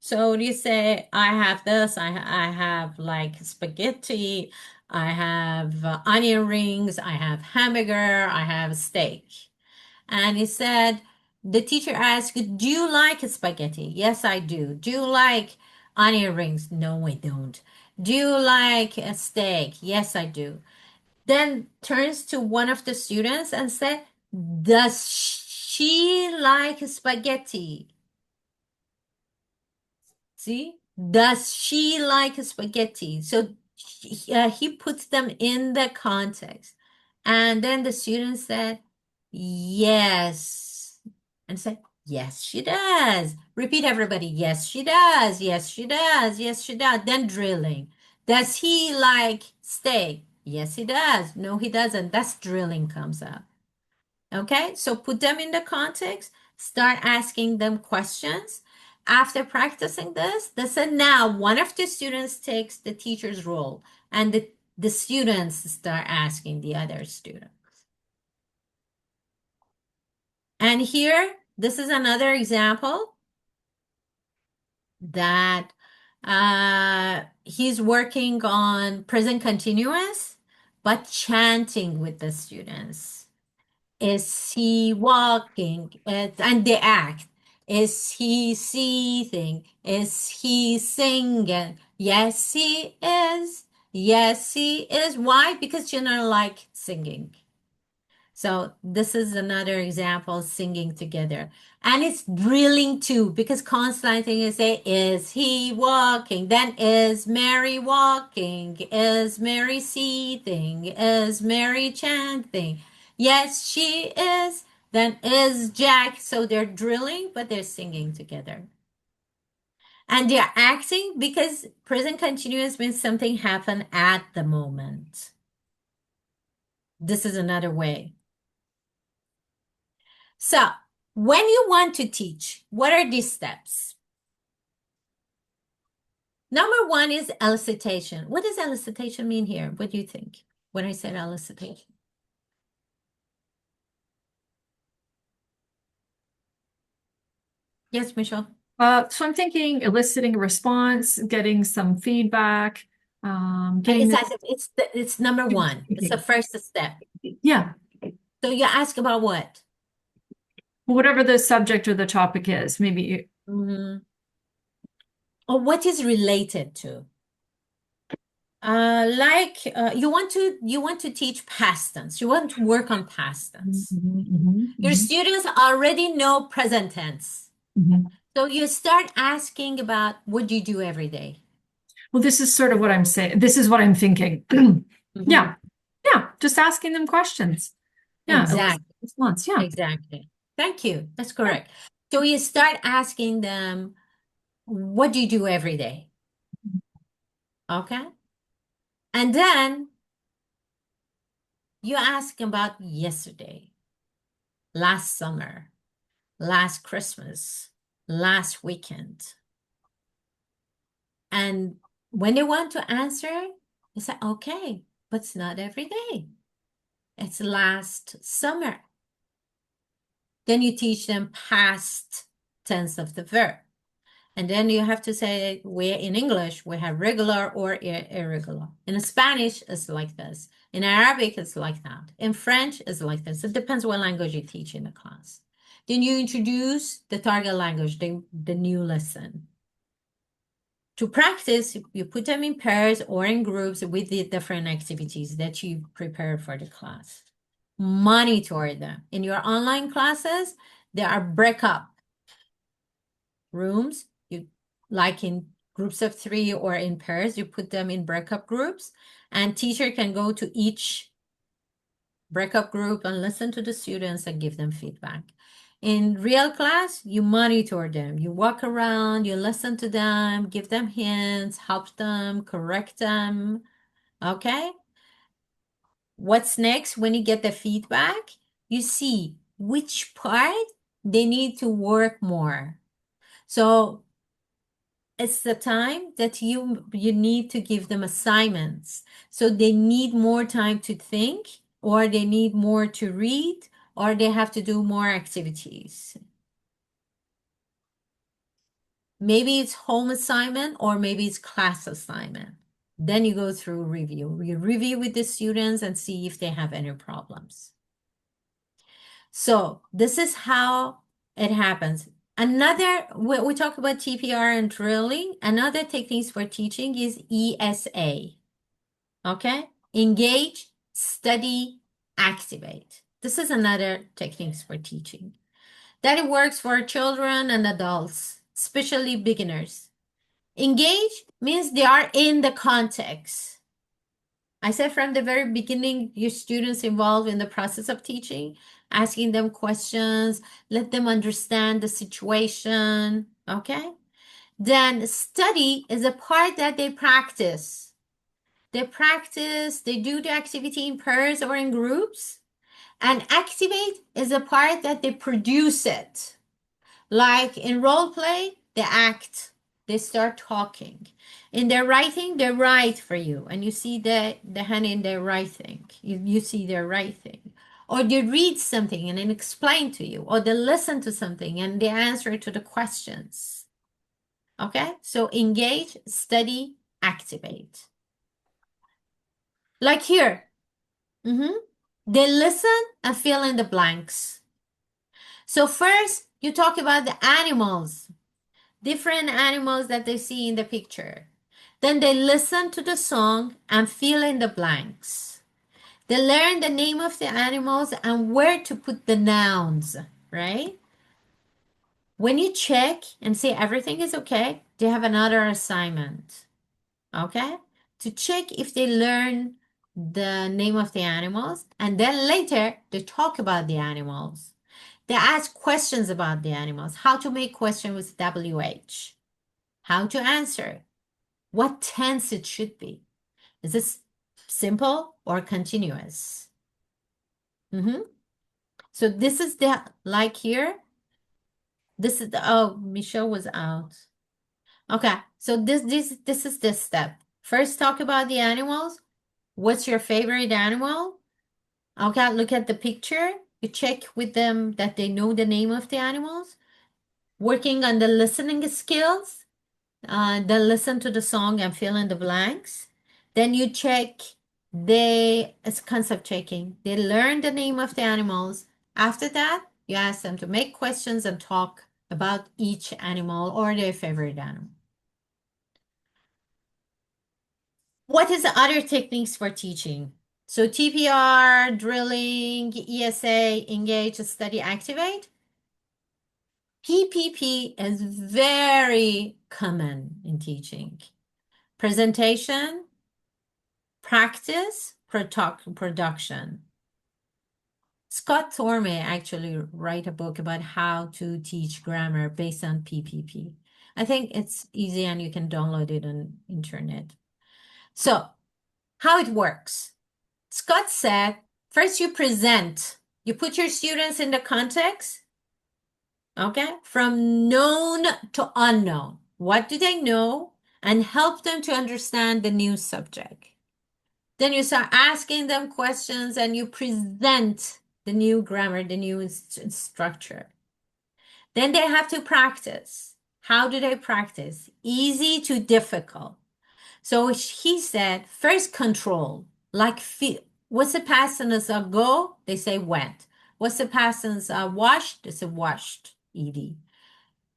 So you say, I have this, I have like spaghetti, I have onion rings, I have hamburger, I have steak. And he said, the teacher asked, do you like spaghetti? Yes, I do. Do you like onion rings? No, I don't. Do you like a steak? Yes, I do. Then turns to one of the students and said, does she like spaghetti? See? Does she like spaghetti? So he puts them in the context. And then the student said, yes. And said, yes, she does. Repeat, everybody. Yes, she does. Yes, she does. Yes, she does. Then drilling. Does he like steak? Yes, he does. No, he doesn't. That's drilling comes up. Okay, so put them in the context, start asking them questions. After practicing this, they said now one of the students takes the teacher's role and the students start asking the other student. And here, this is another example that he's working on present continuous, but chanting with the students. Is he walking? And they act. Is he seething? Is he singing? Yes, he is. Yes, he is. Why? Because children like singing. So this is another example, singing together. And it's drilling too, because constantly you say, is he walking? Then is Mary walking? Is Mary seething? Is Mary chanting? Yes, she is. Then is Jack. So they're drilling, but they're singing together. And they're acting because present continuous means something happened at the moment. This is another way. So, when you want to teach, what are these steps? Number one is elicitation. What does elicitation mean here? What do you think when I said elicitation? Yes, Michelle. So I'm thinking eliciting a response, getting some feedback, getting It's number one. It's the first step. yeah, So you ask about what? whatever the subject or the topic is, maybe. Or what is related to? You want to teach past tense. You want to work on past tense. Your students already know present tense. So you start asking about what do you do every day? Well, this is sort of what I'm saying. This is what I'm thinking. Yeah. Yeah. Just asking them questions. Yeah. Exactly. Response. Yeah. Exactly. Thank you. That's correct. So you start asking them, what do you do every day? Okay. And then you ask about yesterday, last summer, last Christmas, last weekend. And when they want to answer, you say, okay, but it's not every day. It's last summer. Then you teach them past tense of the verb. And then you have to say, in English, we have regular or irregular. In Spanish, it's like this. In Arabic, it's like that. In French, it's like this. It depends what language you teach in the class. Then you introduce the target language, the new lesson. To practice, you put them in pairs or in groups with the different activities that you prepare for the class. Monitor them. In your online classes, there are breakup rooms. You like in groups of 3 or in pairs, you put them in breakup groups, and teacher can go to each breakup group and listen to the students and give them feedback. In real class, you monitor them. You walk around, you listen to them, give them hints, help them, correct them. Okay? What's next? When you get the feedback, you see which part they need to work more. So it's the time that you need to give them assignments. So they need more time to think, or they need more to read, or they have to do more activities. Maybe it's home assignment or maybe it's class assignment. Then you go through review. You review with the students and see if they have any problems. So this is how it happens. Another, we talk about TPR and drilling. Another techniques for teaching is ESA. Okay? Engage, study, activate. This is another techniques for teaching. That it works for children and adults, especially beginners. Engage means they are in the context. I said from the very beginning, your students involved in the process of teaching, asking them questions, let them understand the situation, okay? Then study is a part that they practice. They practice, they do the activity in pairs or in groups. And activate is a part that they produce it. Like in role play, they act, they start talking. In their writing, they write for you, and you see the hand in their writing. You see their writing. Or they read something and then explain to you, or they listen to something and they answer to the questions. Okay? So engage, study, activate. Like here. They listen and fill in the blanks. So first, you talk about the animals, different animals that they see in the picture. Then they listen to the song and fill in the blanks. They learn the name of the animals and where to put the nouns, right? When you check and say everything is okay, they have another assignment, okay? To check if they learn the name of the animals, and then later they talk about the animals. They ask questions about the animals, how to make questions with WH, how to answer, what tense it should be. Is this simple or continuous? So this is the, like here, this is the, oh, Michelle was out. Okay, so this is this step. First, talk about the animals. What's your favorite animal? Okay, look at the picture. You check with them that they know the name of the animals. Working on the listening skills. Then listen to the song and fill in the blanks. Then you check, it's concept checking. They learn the name of the animals. After that, you ask them to make questions and talk about each animal or their favorite animal. What is the other techniques for teaching? So TPR, drilling, ESA, engage, study, activate. PPP is very common in teaching. Presentation, practice, production. Scott Thorme actually write a book about how to teach grammar based on PPP. I think it's easy and you can download it on internet. So how it works. Scott said, first you present. You put your students in the context, okay? From known to unknown. What do they know? And help them to understand the new subject. Then you start asking them questions and you present the new grammar, the new structure. Then they have to practice. How do they practice? Easy to difficult. So he said, first control, like what's the past tense of go? They say went. What's the past tense of washed? They say washed, ed.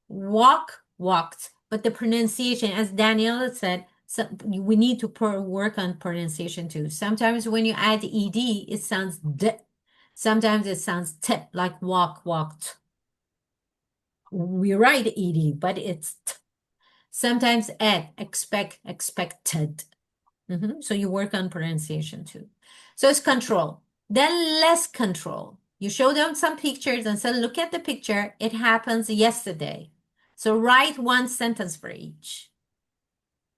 Walk, walked. But the pronunciation, as Daniela said, so we need to work on pronunciation too. Sometimes when you add ed, it sounds d. Sometimes it sounds t, like walk, walked. We write ed, but it's t. Sometimes ed, expect, expected. So you work on pronunciation too. So it's control. Then less control. You show them some pictures and say, look at the picture. It happens yesterday. So write one sentence for each.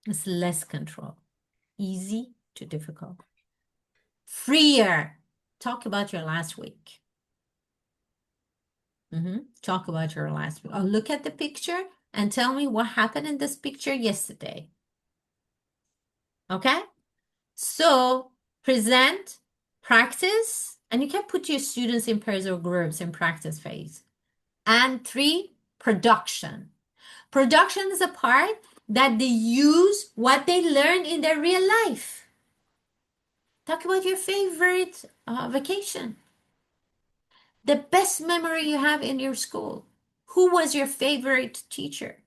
It's less control. Easy to difficult. Freer. Talk about your last week. Talk about your last week. Oh, look at the picture and tell me what happened in this picture yesterday. Okay? So present, practice, and you can put your students in pairs or groups in practice phase. And 3, production. Production is a part that they use what they learn in their real life. Talk about your favorite vacation. The best memory you have in your school. Who was your favorite teacher?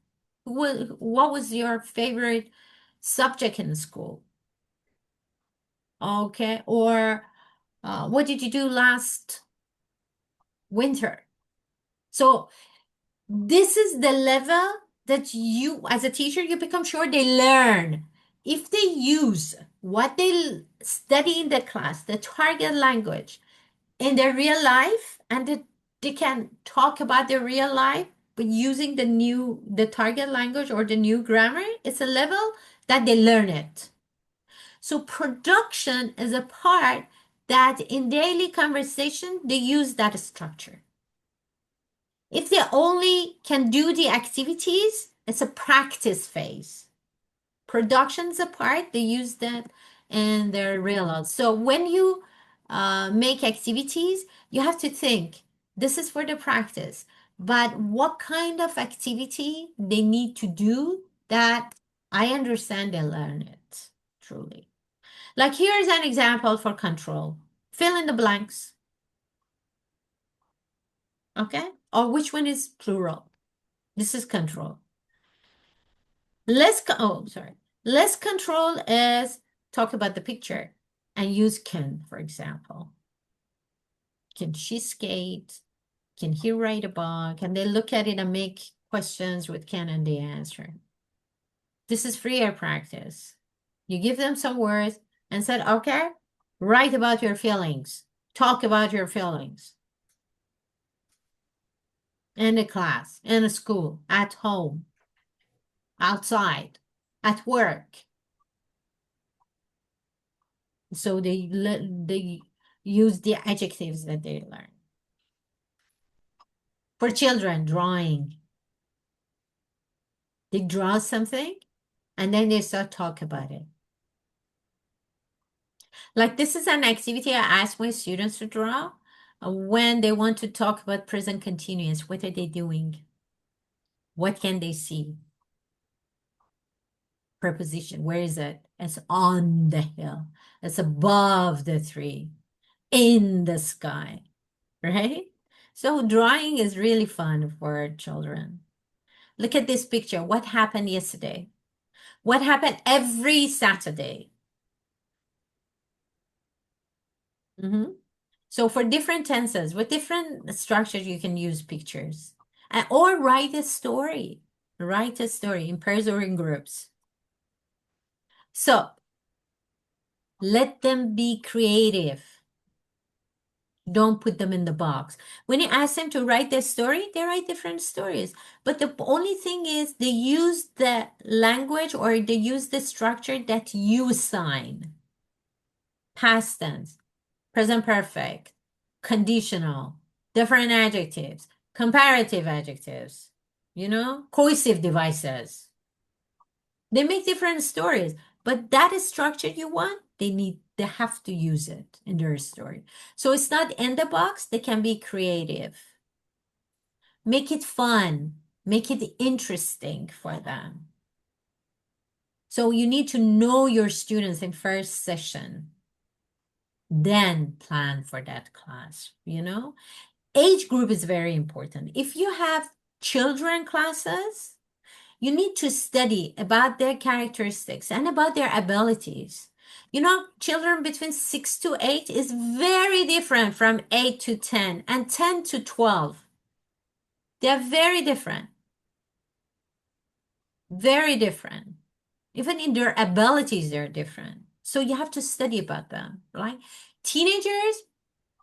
What was your favorite subject in school? Okay, or what did you do last winter? So this is the level that you, as a teacher, you become sure they learn. If they use what they study in the class, the target language, in their real life, and they can talk about their real life, but using the target language or the new grammar, it's a level that they learn it. So production is a part that in daily conversation, they use that structure. If they only can do the activities, it's a practice phase. Production's a part, they use that in their real life. So when you make activities, you have to think, this is for the practice, but what kind of activity they need to do that I understand they learn it truly. Like here's an example for control. Fill in the blanks. Okay? Or which one is plural? This is control. Less control is talk about the picture and use can, for example. Can she skate? Can he ride a bike? Can they look at it and make questions with can and they answer? This is freer practice. You give them some words and said, okay, write about your feelings. Talk about your feelings. In a class, in a school, at home, outside, at work. So they use the adjectives that they learn. For children, drawing. They draw something and then they start talk about it. Like this is an activity I ask my students to draw when they want to talk about present continuous. What are they doing? What can they see? Preposition, where is it? It's on the hill. It's above the tree, in the sky, right? So drawing is really fun for children. Look at this picture. What happened yesterday? What happened every Saturday? So for different tenses, with different structures, you can use pictures. Or write a story. Write a story in pairs or in groups. So let them be creative. Don't put them in the box. When you ask them to write their story, they write different stories. But the only thing is they use the language or they use the structure that you assign. Past tense, present perfect, conditional, different adjectives, comparative adjectives, cohesive devices. They make different stories, but that is structure you want, they have to use it in their story. So it's not in the box, they can be creative. Make it fun, make it interesting for them. So you need to know your students in first session, then plan for that class, Age group is very important. If you have children classes, you need to study about their characteristics and about their abilities. Children between 6 to 8 is very different from 8 to 10 and 10 to 12. They're very different. Very different. Even in their abilities, they're different. So you have to study about them, right? Teenagers,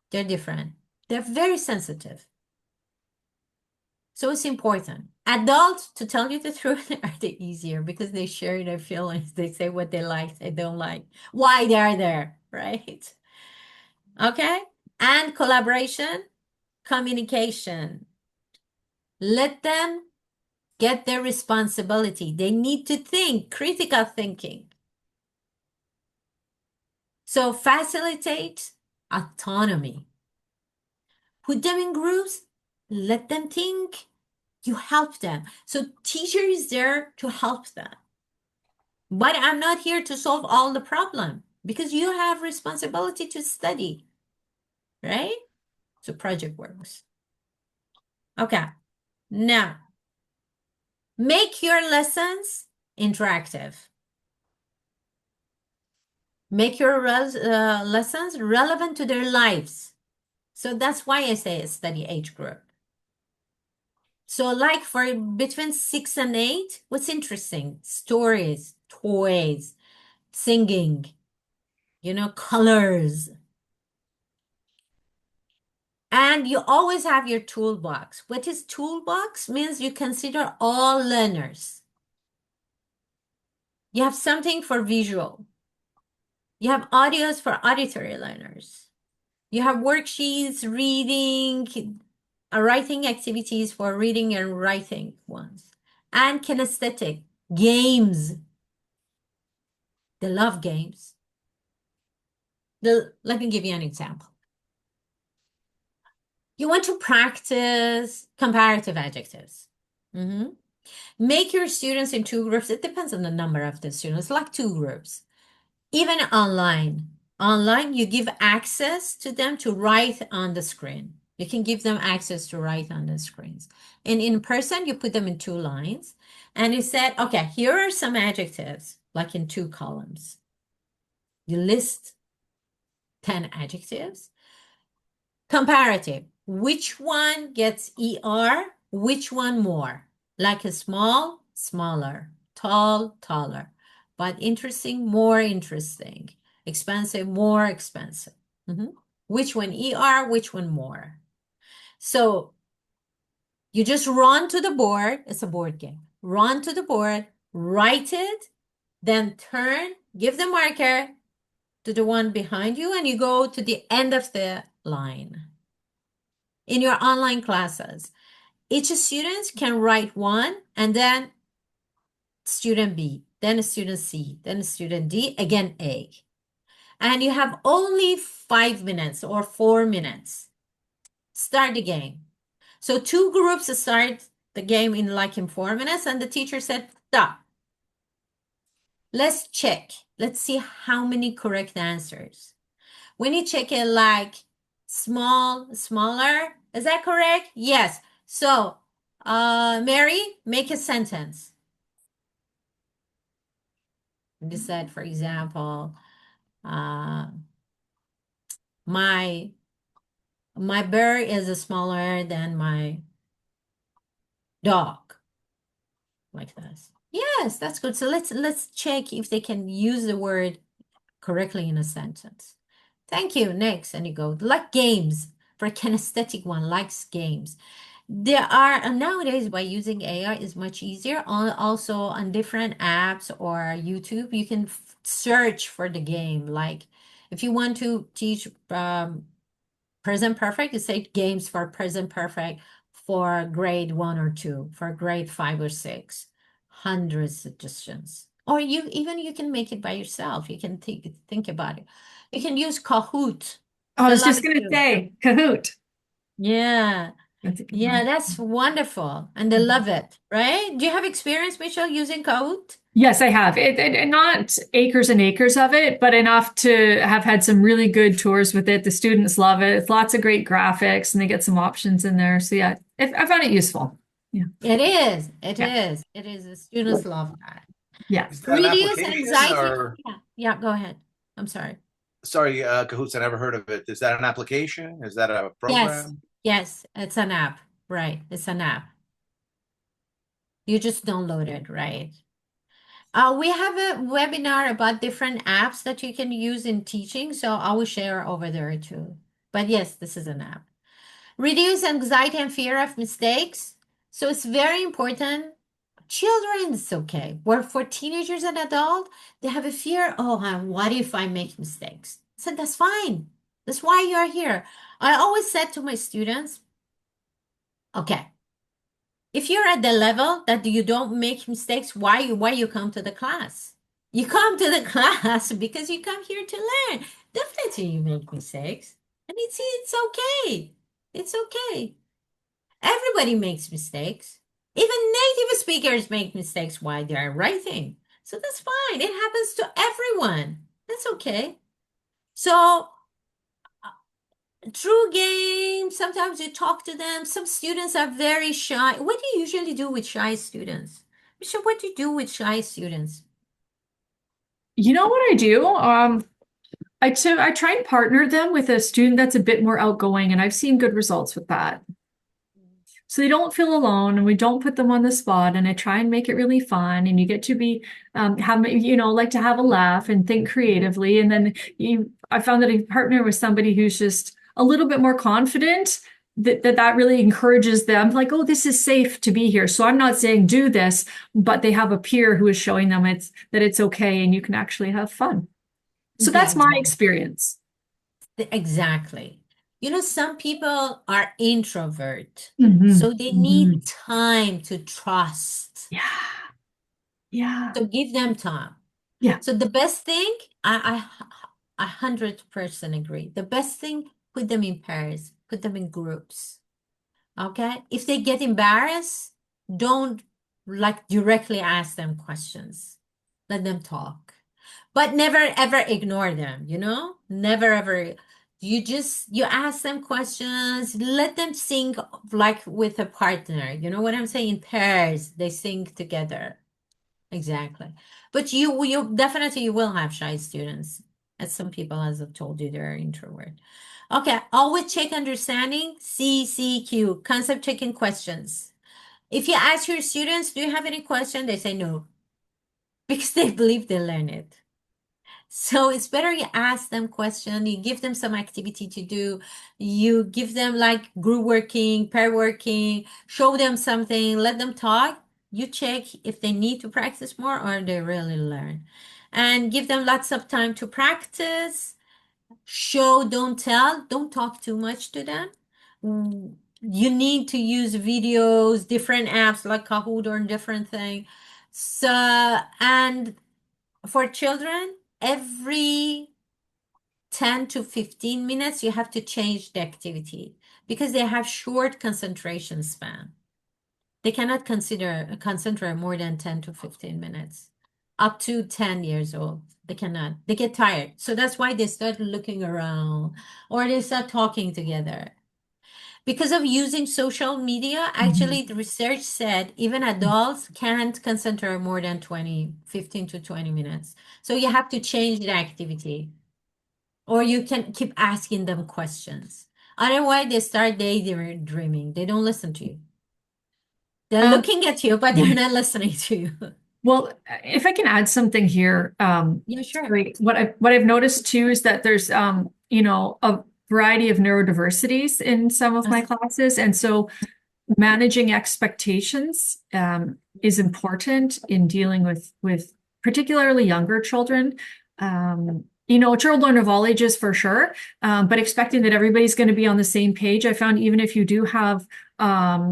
they're different. They're very sensitive. So it's important. Adults, to tell you the truth, are the easier because they share their feelings. They say what they like, they don't like, why they are there, right? Okay? And collaboration, communication. Let them get their responsibility. They need to think, critical thinking. So facilitate autonomy. Put them in groups, let them think, You help them. So teacher is there to help them. But I'm not here to solve all the problem because you have responsibility to study, right? So project works. Okay. Now, make your lessons interactive. Make your lessons relevant to their lives. So that's why I say a study age group. So like for between 6 and 8, what's interesting? Stories, toys, singing, colors. And you always have your toolbox. What is toolbox? Means you consider all learners. You have something for visual. You have audios for auditory learners. You have worksheets, reading, writing activities for reading and writing ones. And kinesthetic, games. They love games. Let me give you an example. You want to practice comparative adjectives. Make your students in 2 groups. It depends on the number of the students, like 2 groups. Even online. Online, you give access to them to write on the screen. You can give them access to write on the screens. And in person, you put them in 2 lines. And you said, okay, here are some adjectives, like in 2 columns. You list 10 adjectives. Comparative. Which one gets ER? Which one more? Like a small, smaller, tall, taller. But interesting, more interesting. Expensive, more expensive. Which one ER? Which one more? So you just run to the board. It's a board game. Run to the board, write it, then turn, give the marker to the one behind you, and you go to the end of the line. In your online classes, each student can write one, and then student B, then student C, then student D, again A. And you have only 5 minutes or 4 minutes. Start the game. So 2 groups start the game in 4 minutes, and the teacher said, stop. Let's check. Let's see how many correct answers. When you check it like small, smaller, is that correct? Yes. So, Mary, make a sentence. You said, for example, my bear is smaller than my dog, like this. Yes, that's good. So let's check if they can use the word correctly in a sentence. Thank you. Next, and you go like games. For a kinesthetic one, likes games. There are nowadays by using AI is much easier. Also on different apps or YouTube, you can search for the game. Like if you want to teach present perfect, you say games for present perfect for grade 1 or 2, for grade 5 or 6. Hundreds of suggestions. Or you can make it by yourself. You can think about it. You can use Kahoot. I They was love just it going to too. say Kahoot. Yeah. That's a good Yeah, one. that's wonderful. And they love it, right? Do you have experience, Michelle, using Kahoot? Yes, I have. Not acres and acres of it, but enough to have had some really good tours with it. The students love it. It's lots of great graphics and they get some options in there. So yeah, I found it useful. Yeah. It is. It Yeah. is. It is. The students love that. Yeah. Is that an Reduce application anxiety. or Yeah, go ahead. I'm sorry. sorry, Cahoots, I never heard of it. Is that an application? Is that a Yes. program? Yes, it's an app. Right. It's an app. You just download it, right? We have a webinar about different apps that you can use in teaching, so I will share over there too. But yes, this is an app. Reduce anxiety and fear of mistakes. So it's very important. Children, it's okay. Where for teenagers and adults, they have a fear. Oh, what if I make mistakes? I said, that's fine. That's why you're here. I always said to my students, okay, if you're at the level that you don't make mistakes, why you come to the class? You come to the class because you come here to learn. Definitely you make mistakes. And it's okay. It's okay. Everybody makes mistakes. Even native speakers make mistakes while they're writing. So that's fine. It happens to everyone. That's okay. So through games, sometimes you talk to them. Some students are very shy. What do you usually do with shy students? Michelle, what do you do with shy students? You know what I do? I try and partner them with a student that's a bit more outgoing, and I've seen good results with that. So they don't feel alone, and we don't put them on the spot. And I try and make it really fun, and you get to be have like to have a laugh and think creatively. And then I found that I partner with somebody who's just a little bit more confident. That really encourages them, like, oh, this is safe to be here. So I'm not saying do this, but they have a peer who is showing them it's okay, and you can actually have fun. So that's Yes, my experience. exactly. You know, some people are introvert, Hmm. so they Hmm. need time to trust. Yeah. Yeah. So give them time. Yeah. So the best thing, I 100% agree. The best thing, put them in pairs, put them in groups. Okay? If they get embarrassed, don't like directly ask them questions. Let them talk. But never ever ignore them, you know? Never ever. You ask them questions, let them sing like with a partner. You know what I'm saying? In pairs, they sing together. Exactly. But you definitely you will have shy students. As some people, as I've told you, they're introvert. Okay, always check understanding, CCQ, concept checking questions. If you ask your students, do you have any question? They say no, because they believe they learn it. So it's better you ask them question, you give them some activity to do, you give them like group working, pair working, show them something, let them talk. You check if they need to practice more or they really learn. And give them lots of time to practice. Show, don't tell. Don't talk too much to them. You need to use videos, different apps like Kahoot or different thing. So, and for children, every 10 to 15 minutes, you have to change the activity because they have short concentration span. They cannot concentrate more than 10 to 15 minutes. Up to 10 years old, they cannot. They get tired. So that's why they start looking around or they start talking together. Because of using social media, Mhm. actually, the research said even adults can't concentrate more than 15 to 20 minutes. So you have to change the activity or you can keep asking them questions. Otherwise, they start daydreaming. They don't listen to you. They're Um, looking at you, but they're not listening to you. well, if I can add something here, Yeah, sure. sorry, what I've noticed too is that there's a variety of neurodiversities in some of my Uh, classes, and so managing expectations is important in dealing with particularly younger children. Children of all ages for sure, but expecting that everybody's going to be on the same page. I found even if you do have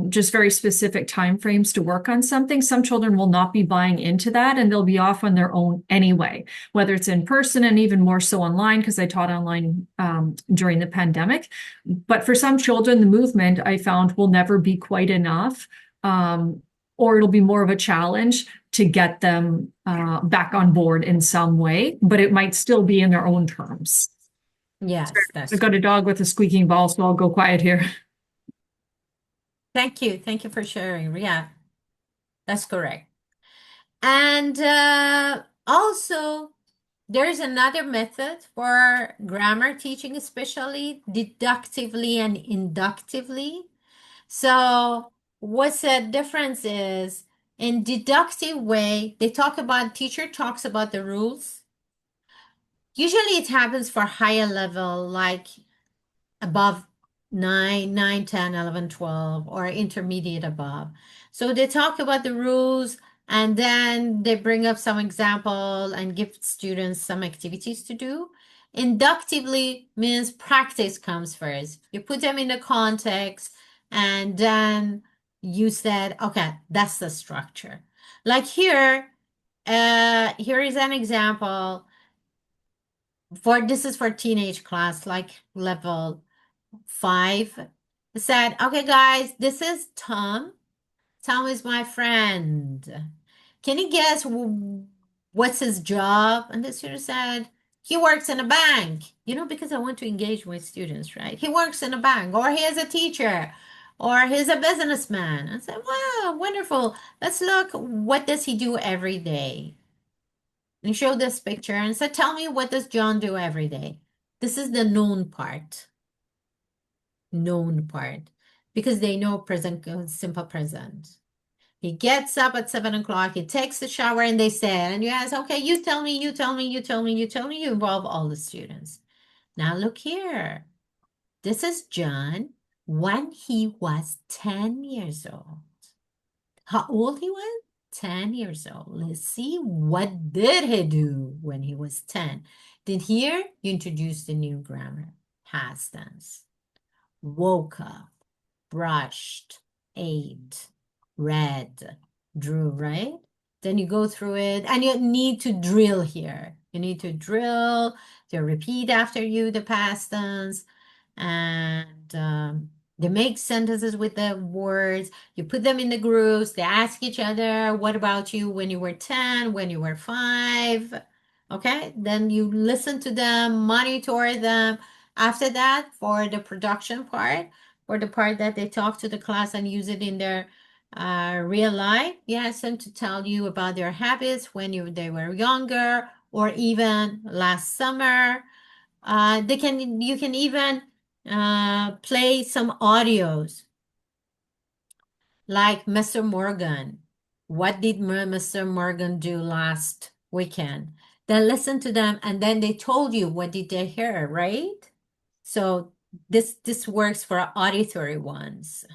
just very specific timeframes to work on something, some children will not be buying into that and they'll be off on their own anyway, whether it's in person and even more so online because I taught online during the pandemic. But for some children, the movement I found will never be quite enough, or it'll be more of a challenge to get them back on board in some way, but it might still be in their own terms. yes, I've that's got a right. dog with a squeaking ball, so I'll go quiet here. Thank you. Thank you for sharing. Yeah, that's correct. And also, there is another method for grammar teaching, especially deductively and inductively. So, what's the difference is in deductive way, teacher talks about the rules. Usually it happens for higher level, like above 9, 10, 11, 12, or intermediate above. So they talk about the rules and then they bring up some example and give students some activities to do. Inductively means practice comes first. You put them in the context and then you said, okay, that's the structure. Like here is an example for this is for teenage class, like level 5. Said, okay, guys, this is Tom. Tom is my friend. Can you guess what's his job? And the student said, he works in a bank. You know, because I want to engage with students, right? He works in a bank, or he is a teacher, or he's a businessman. I said, wow, wonderful. Let's look. What does he do every day? And show this picture and said, tell me, what does John do every day? This is the known part. Known part. Because they know present, simple present. He gets up at 7 o'clock, he takes the shower, and they say, and you ask, okay, you tell me, you tell me, you tell me, you tell me, you involve all the students. Now look here. This is John when he was 10 years old. How old he was? 10 years old. Let's see, what did he do when he was 10? Did here you introduce the new grammar, past tense. Woke up, brushed, ate, read, drew, right? Then you go through it and you need to drill here. You need to drill, to repeat after you the past tense, and they make sentences with the words. You put them in the groups. They ask each other, what about you when you were 10, when you were 5? Okay, then you listen to them, monitor them. After that, for the production part, or the part that they talk to the class and use it in their real life, you ask them to tell you about their habits when they were younger, or even last summer. You can even play some audios, like Mr. Morgan. What did Mr. Morgan do last weekend? Then listen to them, and then they told you what did they hear, right? So this works for auditory ones.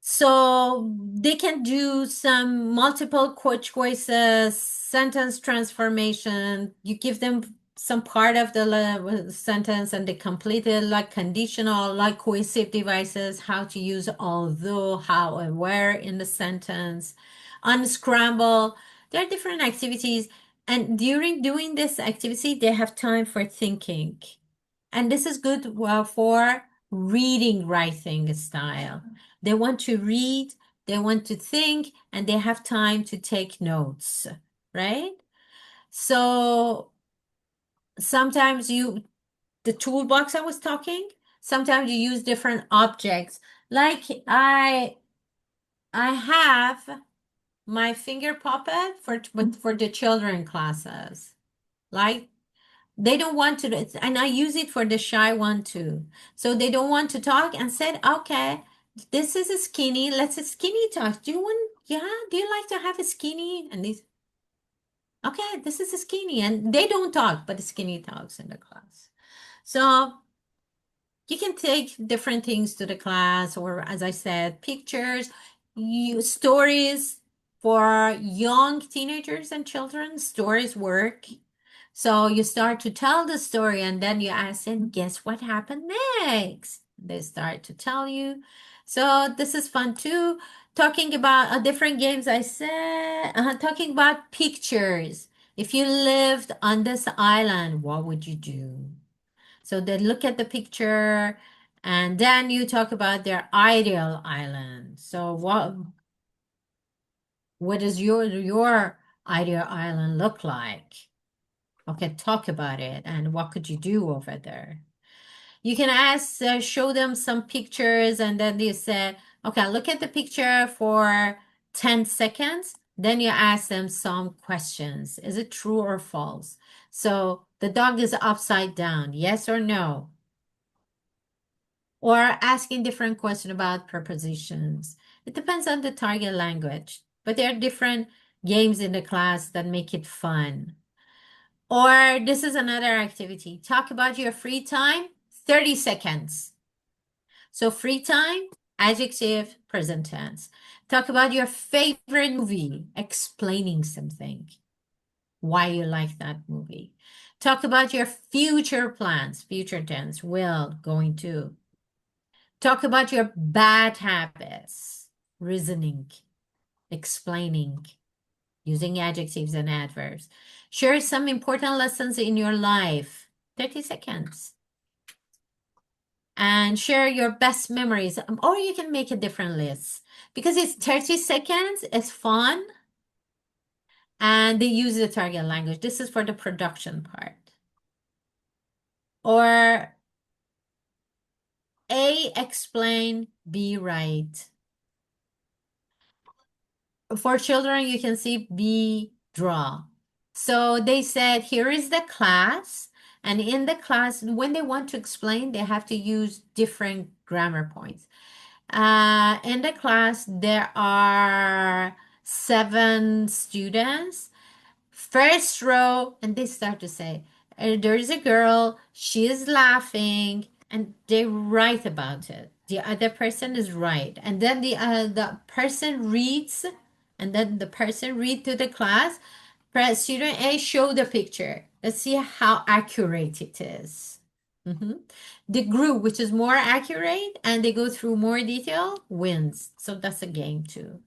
So they can do some multiple choices, sentence transformation. You give them some part of the sentence and they complete it, like conditional, like cohesive devices, how to use although, how, and where in the sentence. Unscramble. There are different activities. And during doing this activity, they have time for thinking. And this is good, well, for reading writing style. They want to read, they want to think, and they have time to take notes, right? So sometimes the toolbox I was talking, sometimes you use different objects. Like I have my finger puppet for the children classes. Like they don't want to, and I use it for the shy one too. So they don't want to talk and said, okay, this is a skinny, let's a skinny talk. Do you like to have a skinny? And these, okay, this is a skinny. And they don't talk, but the skinny talks in the class. So you can take different things to the class, or as I said, pictures, stories for young teenagers and children. Stories work. So you start to tell the story, and then you ask them, guess what happened next? They start to tell you. So this is fun too. Talking about different games, I said, talking about pictures. If you lived on this island, what would you do? So they look at the picture, and then you talk about their ideal island. So what does your ideal island look like? Okay, talk about it, and what could you do over there? You can show them some pictures, and then they say, okay, look at the picture for 10 seconds. Then you ask them some questions. Is it true or false? So the dog is upside down, yes or no? Or asking different questions about prepositions. It depends on the target language, but there are different games in the class that make it fun. Or this is another activity. Talk about your free time, 30 seconds. So free time, adjective, present tense. Talk about your favorite movie, explaining something, why you like that movie. Talk about your future plans, future tense, will, going to. Talk about your bad habits, reasoning, explaining, using adjectives and adverbs. Share some important lessons in your life. 30 seconds. and share your best memories. Or you can make a different list because it's 30 seconds, it's fun, and they use the target language. This is for the production part. Or A, explain, B, write. For children, you can see B, draw. So they said, here is the class. And in the class, when they want to explain, they have to use different grammar points. In the class, there are 7 students. First row, and they start to say, there's a girl, she is laughing, and they write about it. The other person is right. And then the person reads, and then the person read to the class. Press student A, show the picture. Let's see how accurate it is. The group which is more accurate and they go through more detail wins. So that's a game too.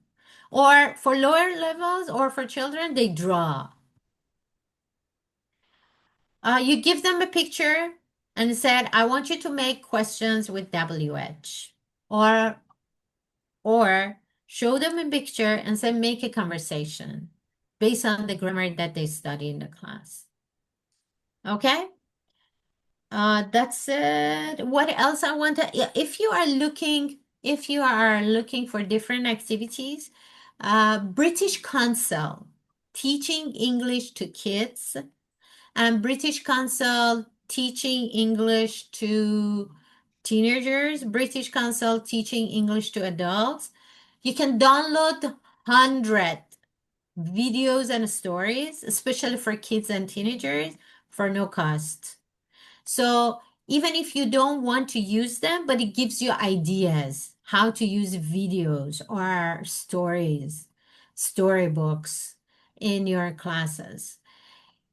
Or for lower levels or for children, they draw. You give them a picture and said, I want you to make questions with WH. Or show them a picture and say, make a conversation based on the grammar that they study in the class. Okay? That's it. What else I want to, if you are looking for different activities, British Council teaching English to kids and British Council teaching English to teenagers, British Council teaching English to adults. You can download 100 videos and stories, especially for kids and teenagers, for no cost. So even if you don't want to use them, but it gives you ideas how to use videos or stories, storybooks in your classes.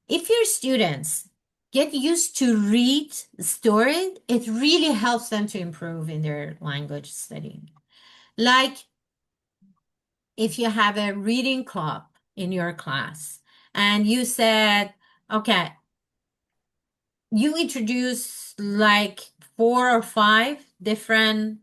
If your students get used to read stories, it really helps them to improve in their language studying. Like if you have a reading club in your class and you said, okay, you introduce like 4 or 5 different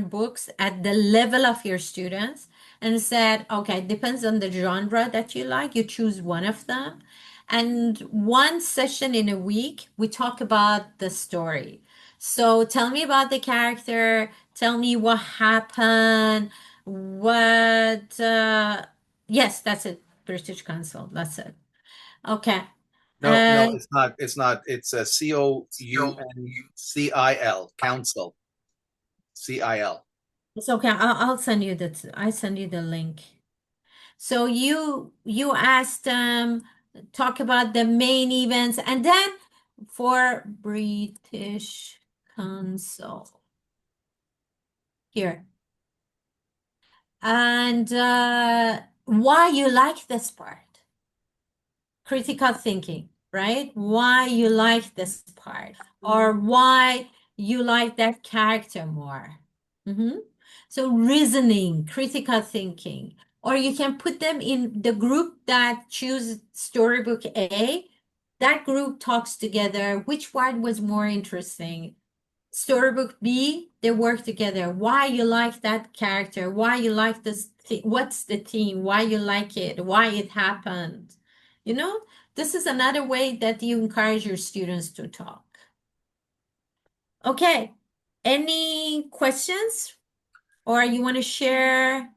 books at the level of your students and said, okay, depends on the genre that you like, you choose one of them. And one session in a week, we talk about the story. So tell me about the character, tell me what happened, what, yes, that's it, British Council, that's it. Okay. No, no, Uh, it's not. It's not. It's a COUNCIL, council. CIL. it's okay. I'll send you that. I send you the link. So you asked them talk about the main events, and then for British Council here, and why you like this part? Critical thinking, right? Why you like this part, or why you like that character more. So reasoning, critical thinking, or you can put them in the group that choose storybook A. That group talks together. Which one was more interesting? Storybook B, they work together. Why you like that character? Why you like this? What's the theme? Why you like it? Why it happened? You know, this is another way that you encourage your students to talk. Okay, any questions? Or you want to share